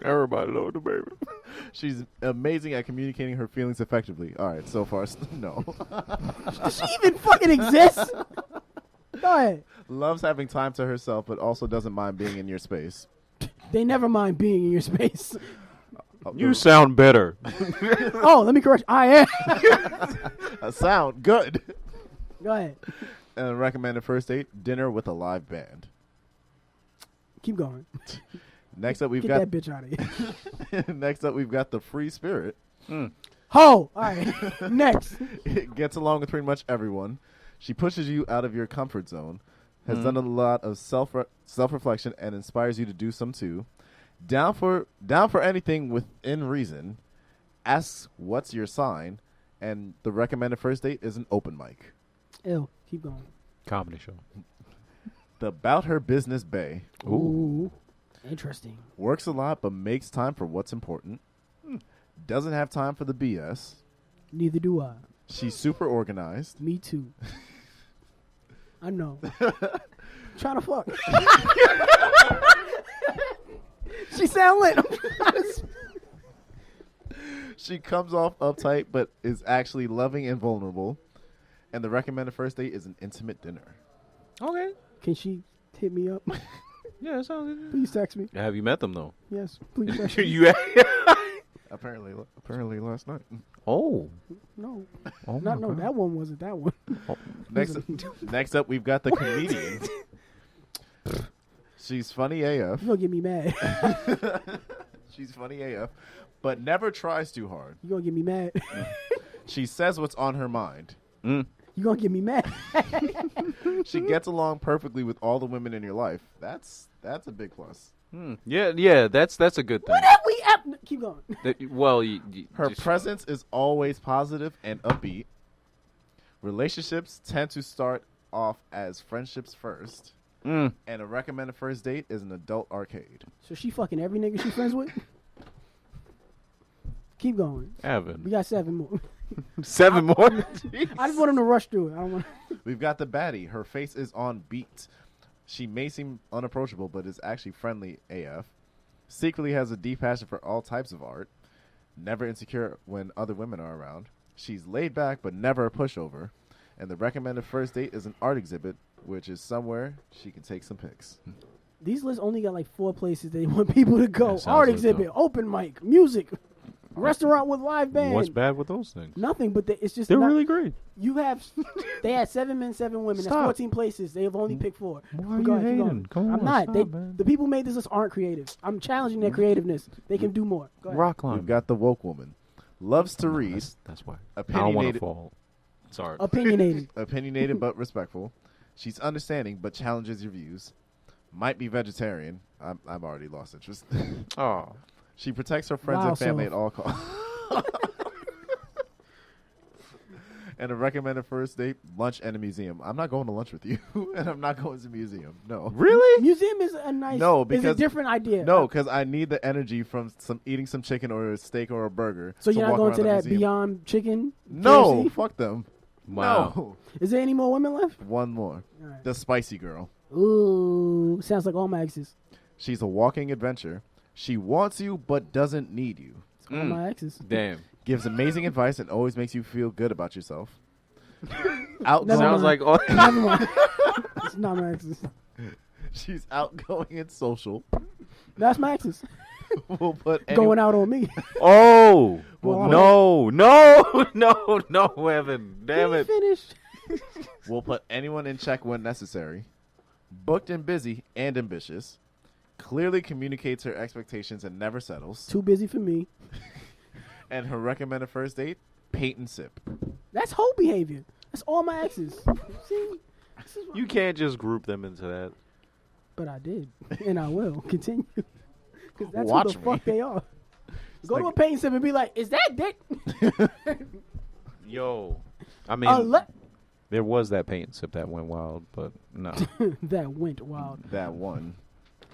Speaker 3: Everybody love the baby.
Speaker 4: She's amazing at communicating her feelings effectively. All right, so far, no.
Speaker 2: Does she even fucking exist? Go ahead.
Speaker 4: Loves having time to herself, but also doesn't mind being in your space.
Speaker 2: They never mind being in your space.
Speaker 3: You sound better.
Speaker 2: Oh, let me correct. I am.
Speaker 4: Sound good.
Speaker 2: Go ahead.
Speaker 4: And a recommended first date: dinner with a live band.
Speaker 2: Keep going.
Speaker 4: Next up, we've
Speaker 2: Get
Speaker 4: got
Speaker 2: that bitch out of here.
Speaker 4: next up we've got the free spirit.
Speaker 2: Ho! All right. Next.
Speaker 4: It gets along with pretty much everyone. She pushes you out of your comfort zone. Has done a lot of self-reflection and inspires you to do some too. Down for anything within reason. Asks what's your sign, and the recommended first date is an open mic.
Speaker 2: Ew. Keep going.
Speaker 3: Comedy show.
Speaker 4: The About Her Business Bae.
Speaker 2: Ooh. Interesting.
Speaker 4: Works a lot but makes time for what's important. Doesn't have time for the BS.
Speaker 2: Neither do I.
Speaker 4: She's super organized.
Speaker 2: Me too. I know. Trying to fuck. She sound lit.
Speaker 4: She comes off uptight but is actually loving and vulnerable. And the recommended first date is an intimate dinner.
Speaker 3: Okay.
Speaker 2: Can she hit me up?
Speaker 3: Yeah, that sounds good.
Speaker 2: Please text me.
Speaker 3: Have you met them though?
Speaker 2: Yes. Please text me.
Speaker 3: You
Speaker 4: Apparently last night.
Speaker 3: Oh.
Speaker 2: No.
Speaker 3: Oh
Speaker 2: No,
Speaker 3: my
Speaker 2: no,
Speaker 3: God.
Speaker 2: that one wasn't that one.
Speaker 3: Oh.
Speaker 4: Next up, we've got the comedian. She's funny AF.
Speaker 2: You're going to get me mad.
Speaker 4: She's funny AF, but never tries too hard.
Speaker 2: You're going to get me mad.
Speaker 4: She says what's on her mind.
Speaker 2: You're going to get me mad.
Speaker 4: She gets along perfectly with all the women in your life. That's a big plus.
Speaker 3: Yeah, that's a good thing.
Speaker 2: What have we... Keep going.
Speaker 3: Well,
Speaker 4: Her presence is always positive and upbeat. Relationships tend to start off as friendships first. And a recommended first date is an adult arcade.
Speaker 2: So she fucking every nigga she friends with? Keep going.
Speaker 3: Evan.
Speaker 2: We got 7 more.
Speaker 3: 7 more?
Speaker 2: I just want him to rush through it. I don't want.
Speaker 4: We've got the baddie. Her face is on beat. She may seem unapproachable, but is actually friendly AF. Secretly has a deep passion for all types of art. Never insecure when other women are around. She's laid back, but never a pushover. And the recommended first date is an art exhibit, which is somewhere she can take some pics.
Speaker 2: These lists only got like 4 places they want people to go.
Speaker 3: That
Speaker 2: Art
Speaker 3: sounds
Speaker 2: exhibit,
Speaker 3: like
Speaker 2: open mic, music, restaurant with live band.
Speaker 3: What's bad with those things?
Speaker 2: Nothing, but it's just
Speaker 3: They're
Speaker 2: not,
Speaker 3: really great.
Speaker 2: You have. They had 7 men, 7 women.
Speaker 3: Stop.
Speaker 2: That's 14 places. They have only picked 4.
Speaker 3: Why are
Speaker 2: Go
Speaker 3: you
Speaker 2: ahead, keep
Speaker 3: hating?
Speaker 2: going.
Speaker 3: Come on,
Speaker 2: I'm not.
Speaker 3: stop, man.
Speaker 2: The people who made this list aren't creative. I'm challenging their creativeness. They can do more. Go ahead.
Speaker 3: Rock climb.
Speaker 4: We've got the woke woman. Loves to read.
Speaker 3: That's why. I don't want to
Speaker 4: Opinionated.
Speaker 3: fall. Sorry.
Speaker 2: Opinionated.
Speaker 4: Opinionated but respectful. She's understanding but challenges your views. Might be vegetarian. I've already lost interest.
Speaker 3: Oh.
Speaker 4: She protects her friends
Speaker 2: Wow,
Speaker 4: and family
Speaker 2: so-
Speaker 4: at all costs. And a recommended first date, lunch and a museum. I'm not going to lunch with you, and I'm not going to the museum. No.
Speaker 3: Really?
Speaker 2: Museum is a nice.
Speaker 4: No,
Speaker 2: is
Speaker 4: because
Speaker 2: a different idea.
Speaker 4: No, because I need the energy from eating some chicken or a steak or a burger.
Speaker 2: So you're not
Speaker 4: walk
Speaker 2: going
Speaker 4: around
Speaker 2: to
Speaker 4: the
Speaker 2: that
Speaker 4: museum.
Speaker 2: Beyond Chicken?
Speaker 4: No,
Speaker 2: KFC?
Speaker 4: fuck them.
Speaker 3: Wow.
Speaker 4: No.
Speaker 2: Is there any more women left?
Speaker 4: One more.
Speaker 2: All right.
Speaker 4: The spicy girl.
Speaker 2: Ooh, sounds like all my exes.
Speaker 4: She's a walking adventure. She wants you but doesn't need you.
Speaker 2: All my exes.
Speaker 3: Damn.
Speaker 4: Gives amazing advice and always makes you feel good about yourself.
Speaker 2: Never
Speaker 3: Sounds
Speaker 2: mind.
Speaker 3: like all.
Speaker 2: Never mind. It's not my exes.
Speaker 4: She's outgoing and social.
Speaker 2: That's my exes.
Speaker 4: We'll put
Speaker 2: Going out on me.
Speaker 3: Oh.
Speaker 2: Well,
Speaker 3: No, Evan. Damn it.
Speaker 2: Finish.
Speaker 4: We'll put anyone in check when necessary. Booked and busy and ambitious. Clearly communicates her expectations and never settles.
Speaker 2: Too busy for me.
Speaker 4: And her recommended first date, paint and sip.
Speaker 2: That's whole behavior. That's all my exes. See? This is
Speaker 3: You can't just group them into that.
Speaker 2: But I did. And I will. Continue. Because that's
Speaker 4: Watch
Speaker 2: who the fuck
Speaker 4: me.
Speaker 2: they are. Go to
Speaker 4: like-
Speaker 2: a paint sip and be like, is that dick?
Speaker 3: Yo. I mean,
Speaker 2: Le-
Speaker 3: there was that paint and sip that went wild, but no.
Speaker 2: that went wild.
Speaker 4: That one.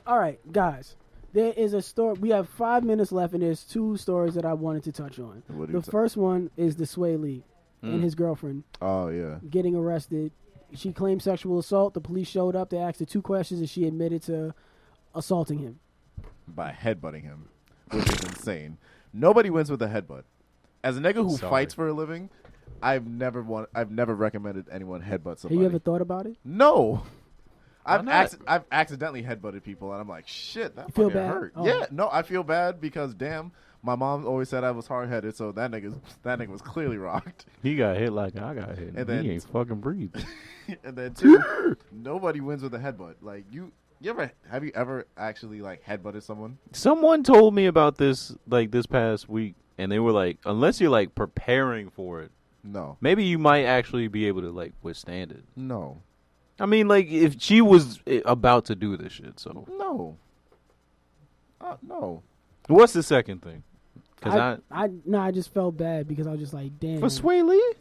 Speaker 2: All right, guys. There is a story. We have 5 minutes left, and there's 2 stories that I wanted to touch on.
Speaker 4: What do
Speaker 2: The
Speaker 4: you
Speaker 2: first one is the Sway Lee and his girlfriend
Speaker 4: Oh, yeah.
Speaker 2: getting arrested She claimed sexual assault. The police showed up. They asked her 2 questions, and she admitted to assaulting him.
Speaker 4: By headbutting him, which is insane. Nobody wins with a headbutt. As a nigga who fights for a living, I've never recommended anyone headbutt somebody.
Speaker 2: Have you ever thought about it?
Speaker 4: No. I've accidentally headbutted people, and I'm like, shit, that fucking hurt.
Speaker 2: Oh.
Speaker 4: Yeah, no, I feel bad because, damn, my mom always said I was hard-headed, so that nigga was clearly rocked.
Speaker 3: He got hit like I got hit.
Speaker 4: And then,
Speaker 3: he ain't fucking breathing.
Speaker 4: And then, 2, nobody wins with a headbutt. Like, have you ever actually, like, headbutted someone?
Speaker 3: Someone told me about this, like, this past week, and they were like, unless you're, like, preparing for it,
Speaker 4: no.
Speaker 3: maybe you might actually be able to, like, withstand it.
Speaker 4: No.
Speaker 3: I mean, like, if she was about to do this shit, so.
Speaker 4: No. No.
Speaker 3: What's the second thing? Because
Speaker 2: I just felt bad because I was just like, damn.
Speaker 3: For Sway Lee?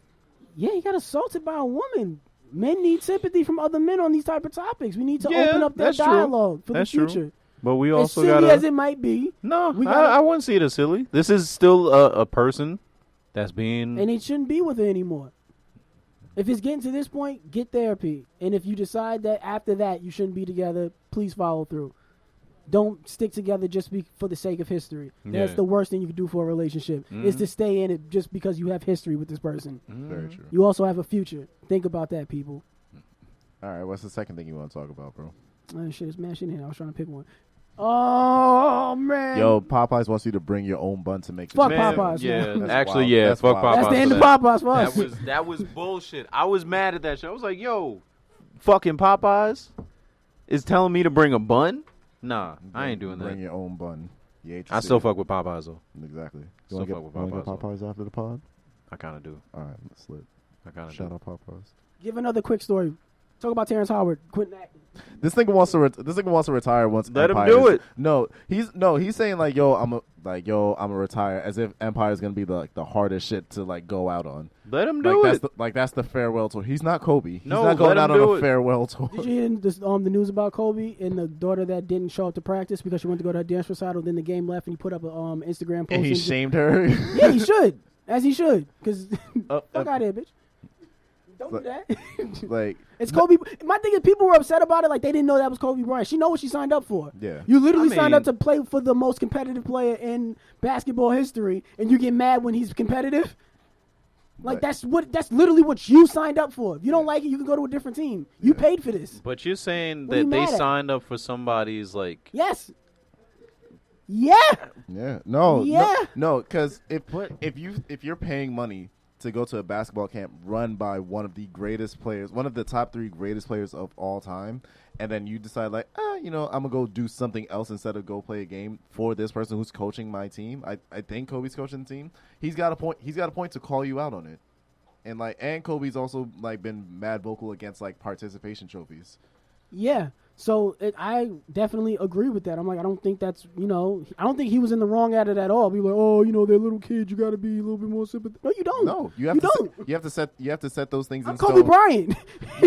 Speaker 2: Yeah, he got assaulted by a woman. Men need sympathy from other men on these type of topics. We need to open up that dialogue for the future.
Speaker 3: True. But we also
Speaker 2: as silly as it might be.
Speaker 3: No, I wouldn't see it as silly. This is still a person that's being...
Speaker 2: And it shouldn't be with her anymore. If it's getting to this point, get therapy. And if you decide that after that you shouldn't be together, please follow through. Don't stick together just for the sake of history. That's the worst thing you can do for a relationship, is to stay in it just because you have history with this person.
Speaker 4: Very true.
Speaker 2: You also have a future. Think about that, people.
Speaker 4: All right, what's the second thing you want to talk about, bro?
Speaker 2: Oh, shit, it's mashing in. I was trying to pick one. Oh, man.
Speaker 4: Yo, Popeyes wants you to bring your own bun to make
Speaker 2: Fuck
Speaker 4: the
Speaker 2: Popeyes.
Speaker 3: Yeah,
Speaker 2: man.
Speaker 3: actually, yeah,
Speaker 4: That's
Speaker 3: fuck
Speaker 4: wild.
Speaker 3: Popeyes.
Speaker 2: That's the end of
Speaker 3: for that.
Speaker 2: Popeyes for us.
Speaker 3: That was bullshit. I was mad at that shit. I was like, yo, fucking Popeyes is telling me to bring a bun? Nah, I ain't doing that.
Speaker 4: Bring your own bun.
Speaker 3: I still fuck with Popeyes, though.
Speaker 4: Exactly.
Speaker 3: Still fuck with
Speaker 4: wanna get
Speaker 3: Popeyes,
Speaker 4: Popeyes after the pod?
Speaker 3: I kind of do.
Speaker 4: All right, let's lit.
Speaker 3: I kind of
Speaker 4: Shout
Speaker 3: do.
Speaker 4: out Popeyes.
Speaker 2: Give another quick story. Talk about Terrence Howard. Quit acting.
Speaker 4: This nigga wants to retire once.
Speaker 3: Let him
Speaker 4: Empire
Speaker 3: do
Speaker 4: is-
Speaker 3: it.
Speaker 4: He's saying like, yo, I'm a retire, as if Empire is gonna be the hardest shit to like go out on.
Speaker 3: Let him do it.
Speaker 4: That's the farewell tour. He's not Kobe. He's
Speaker 3: No,
Speaker 4: not going
Speaker 3: let him
Speaker 4: out on
Speaker 3: do
Speaker 4: a
Speaker 3: it.
Speaker 4: farewell tour.
Speaker 2: Did you hear the news about Kobe and the daughter that didn't show up to practice because she went to go to her dance recital? Then the game left, and he put up a Instagram post.
Speaker 4: And he shamed her.
Speaker 2: Yeah, he should, as he should, because fuck out of here, bitch. Don't do that.
Speaker 4: Like,
Speaker 2: It's Kobe. My thing is, people were upset about it, like they didn't know that was Kobe Bryant. She know what she signed up for.
Speaker 4: Yeah.
Speaker 2: You literally
Speaker 3: I
Speaker 2: signed
Speaker 3: mean-
Speaker 2: up to play for the most competitive player in basketball history, and you get mad when he's competitive. Like that's literally what you signed up for. If you don't like it, you can go to a different team. You paid for this.
Speaker 3: But you're saying
Speaker 2: What are you
Speaker 3: that they
Speaker 2: mad at?
Speaker 3: signed up for somebody's, like...
Speaker 2: Yes. Yeah.
Speaker 4: Yeah. No.
Speaker 2: Yeah.
Speaker 4: No. Because if you're paying money to go to a basketball camp run by one of the greatest players, one of the top 3 greatest players of all time, and then you decide like, I'm gonna go do something else instead of go play a game for this person who's coaching my team. I think Kobe's coaching the team. He's got a point to call you out on it. And Kobe's also like been mad vocal against like participation trophies.
Speaker 2: Yeah. So I definitely agree with that. I'm like, I don't think that's, I don't think he was in the wrong at it at all. Be like, they're little kids. You got to be a little bit more sympathetic. No, you don't.
Speaker 4: No, you have to set those things.
Speaker 2: I'm
Speaker 4: in
Speaker 2: Kobe
Speaker 4: stone.
Speaker 2: Bryant.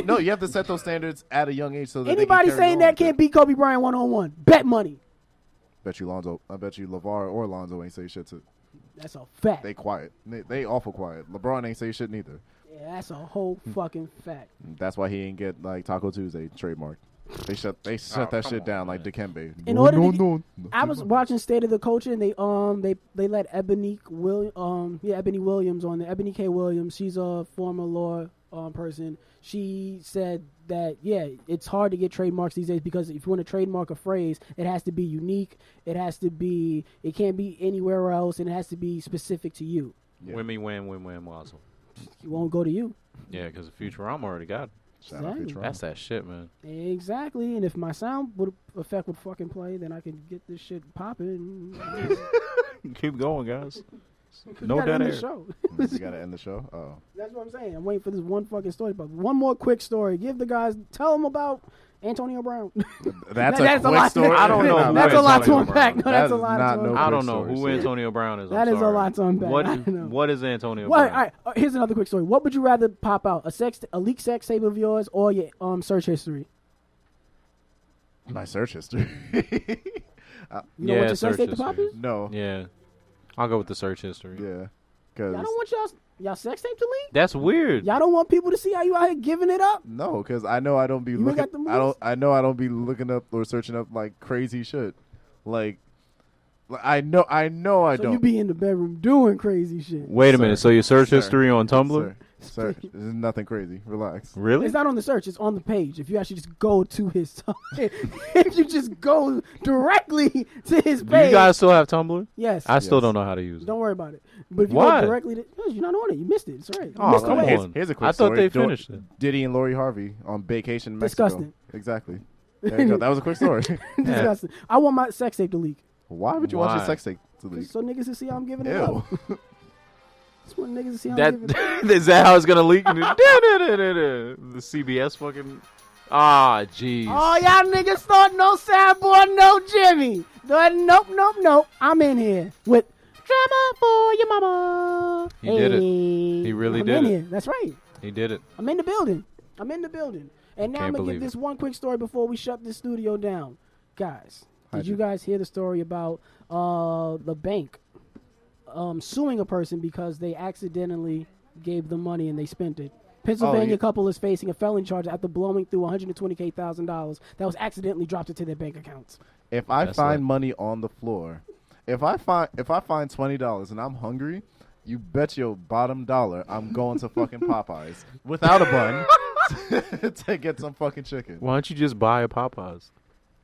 Speaker 4: No, you have to set those standards at a young age so that
Speaker 2: Anybody
Speaker 4: they can carry
Speaker 2: saying
Speaker 4: on
Speaker 2: that
Speaker 4: with
Speaker 2: can't
Speaker 4: it.
Speaker 2: beat Kobe Bryant 1-on-1. Bet money.
Speaker 4: I bet you LeVar or Lonzo ain't say shit to.
Speaker 2: That's a fact.
Speaker 4: They quiet. They awful quiet. LeBron ain't say shit neither.
Speaker 2: Yeah, that's a whole fucking fact.
Speaker 4: That's why he ain't get like Taco Tuesday trademark. They shut that shit down like Dikembe. no.
Speaker 2: I was watching State of the Culture, and they let Ebony Williams on there. Ebony K. Williams, she's a former law person. She said that it's hard to get trademarks these days because if you want to trademark a phrase, it has to be unique. It can't be anywhere else, and it has to be specific to you.
Speaker 4: Yeah.
Speaker 3: Win, also.
Speaker 2: It won't go to you.
Speaker 3: Yeah, because the Futurama already got it.
Speaker 4: Shout out
Speaker 2: Exactly.
Speaker 4: Futurama.
Speaker 3: That's that shit, man.
Speaker 2: Exactly, and if my sound effect would fucking play, then I can get this shit popping.
Speaker 3: Keep going, guys.
Speaker 2: We
Speaker 3: No
Speaker 2: gotta
Speaker 3: dead
Speaker 2: end
Speaker 3: air.
Speaker 2: the show.
Speaker 4: You gotta end the show. Oh,
Speaker 2: That's what I'm saying. I'm waiting for this one fucking story. But one more quick story. Tell them about Antonio Brown.
Speaker 4: that's
Speaker 2: a
Speaker 4: a quick
Speaker 2: lot.
Speaker 4: story.
Speaker 3: I don't know who
Speaker 2: That's a lot to
Speaker 3: Antonio
Speaker 2: unpack.
Speaker 3: Brown
Speaker 2: No,
Speaker 3: is.
Speaker 2: that's
Speaker 4: That
Speaker 2: a
Speaker 4: is
Speaker 2: lot
Speaker 4: not
Speaker 2: to
Speaker 4: no
Speaker 2: unpack.
Speaker 3: I don't
Speaker 4: quick
Speaker 3: know
Speaker 4: story,
Speaker 3: who
Speaker 4: sir.
Speaker 3: Antonio Brown is.
Speaker 2: That
Speaker 3: I'm
Speaker 2: is a
Speaker 3: sorry.
Speaker 2: lot to unpack. I don't know.
Speaker 3: What is Antonio
Speaker 2: Well,
Speaker 3: Brown?
Speaker 2: all right, here's another quick story. What would you rather pop out? A leaked sex tape of yours or your search history?
Speaker 4: My search history.
Speaker 2: You know what your search tape to pop is?
Speaker 4: No.
Speaker 3: Yeah. I'll go with the search history.
Speaker 4: Yeah. Cause
Speaker 2: Y'all don't want y'all sex tape to leak?
Speaker 3: That's weird.
Speaker 2: Y'all don't want people to see how you out here giving it up?
Speaker 4: no, because I know I don't be
Speaker 2: You ain't
Speaker 4: looking.
Speaker 2: got the moves?
Speaker 4: I know I don't be looking up or searching up like crazy shit. Like I know I
Speaker 2: So
Speaker 4: don't.
Speaker 2: you be in the bedroom doing crazy shit.
Speaker 3: Wait a
Speaker 4: Sir.
Speaker 3: minute. So your search
Speaker 4: Sir.
Speaker 3: history on Tumblr?
Speaker 4: Sir, this is nothing crazy. Relax.
Speaker 3: Really?
Speaker 2: It's not on the search. It's on the page. If you actually just go to his, if you just go directly to his
Speaker 3: Do
Speaker 2: page.
Speaker 3: you guys still have Tumblr?
Speaker 2: Yes.
Speaker 3: I still
Speaker 4: Yes.
Speaker 3: don't know how to use it.
Speaker 2: Don't worry about it. But if you
Speaker 3: Why?
Speaker 2: go directly to, no, you're not on it. You missed it. It's all right. You
Speaker 3: Oh,
Speaker 2: missed the
Speaker 3: come
Speaker 2: way.
Speaker 3: on.
Speaker 4: Here's a quick
Speaker 3: I thought
Speaker 4: story.
Speaker 3: they finished it.
Speaker 4: Diddy and Lori Harvey on vacation in Mexico.
Speaker 2: Disgusting.
Speaker 4: Exactly. There you go. That was a quick story.
Speaker 2: Disgusting. I want my sex tape to leak.
Speaker 4: Why would you want
Speaker 3: Why?
Speaker 4: your sex tape to leak?
Speaker 2: So niggas can see how I'm giving it
Speaker 4: Ew.
Speaker 2: up. Just want niggas to see how I'm giving it up.
Speaker 3: That is that how it's gonna leak? The CBS fucking. Ah, jeez.
Speaker 2: Oh, y'all niggas thought no soundboard, no Jimmy. Nope. I'm in here with drama for your mama.
Speaker 3: He did it.
Speaker 2: Hey,
Speaker 3: He really
Speaker 2: I'm
Speaker 3: did
Speaker 2: in
Speaker 3: it.
Speaker 2: Here. That's right.
Speaker 3: He did it.
Speaker 2: I'm in the building. And now
Speaker 3: Can't
Speaker 2: I'm going to
Speaker 3: believe
Speaker 2: give
Speaker 3: it.
Speaker 2: this one quick story before we shut this studio down. Guys, did you
Speaker 4: Hydrate.
Speaker 2: guys hear the story about the bank suing a person because they accidentally gave them money and they spent it? Pennsylvania
Speaker 4: yeah.
Speaker 2: couple is facing a felony charge after blowing through $120,000 that was accidentally dropped into their bank accounts.
Speaker 4: If I
Speaker 3: That's
Speaker 4: find
Speaker 3: lit.
Speaker 4: money on the floor, if I find $20 and I'm hungry, you bet your bottom dollar I'm going to fucking Popeyes without a bun to get some fucking chicken.
Speaker 3: Why don't you just buy a Popeyes?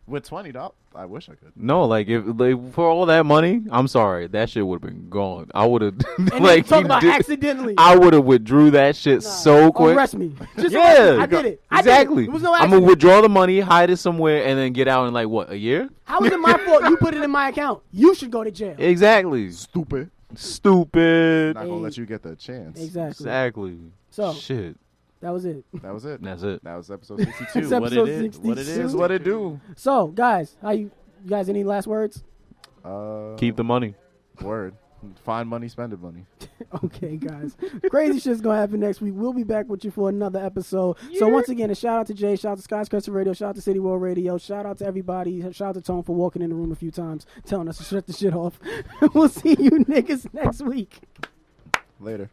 Speaker 4: With $20, I wish I could.
Speaker 3: No, like if like for all that money, I'm sorry, that shit would have been gone. I would have
Speaker 2: And
Speaker 3: like
Speaker 2: talk
Speaker 3: you
Speaker 2: about
Speaker 3: did-
Speaker 2: accidentally.
Speaker 3: I would have withdrew that shit so quick.
Speaker 2: Arrest me. Just
Speaker 3: Yeah.
Speaker 2: arrest me. I did it.
Speaker 3: Exactly.
Speaker 2: It was no
Speaker 3: I'm
Speaker 2: accident.
Speaker 3: gonna withdraw the money, hide it somewhere, and then get out in like what, a year?
Speaker 2: How is it my fault you put it in my account? You should go to jail.
Speaker 3: Exactly.
Speaker 4: Stupid.
Speaker 3: Stupid.
Speaker 4: Not gonna let you get the chance.
Speaker 2: Exactly.
Speaker 3: Exactly.
Speaker 2: So-
Speaker 3: shit.
Speaker 2: That was it.
Speaker 4: That was it.
Speaker 3: That's it.
Speaker 4: That was episode 62.
Speaker 2: It's
Speaker 4: what
Speaker 2: episode
Speaker 4: it is. What it
Speaker 2: 62.
Speaker 4: is. What it do.
Speaker 2: So, guys, you guys any last words?
Speaker 3: Keep the money.
Speaker 4: Word. Find money, spend it money.
Speaker 2: Okay, guys. Crazy shit's gonna happen next week. We'll be back with you for another episode. So once again, a shout out to Jade, shout out to Sky's Crescent Radio, shout out to City World Radio, shout out to everybody, shout out to Tone for walking in the room a few times, telling us to shut the shit off. We'll see you niggas next week.
Speaker 4: Later.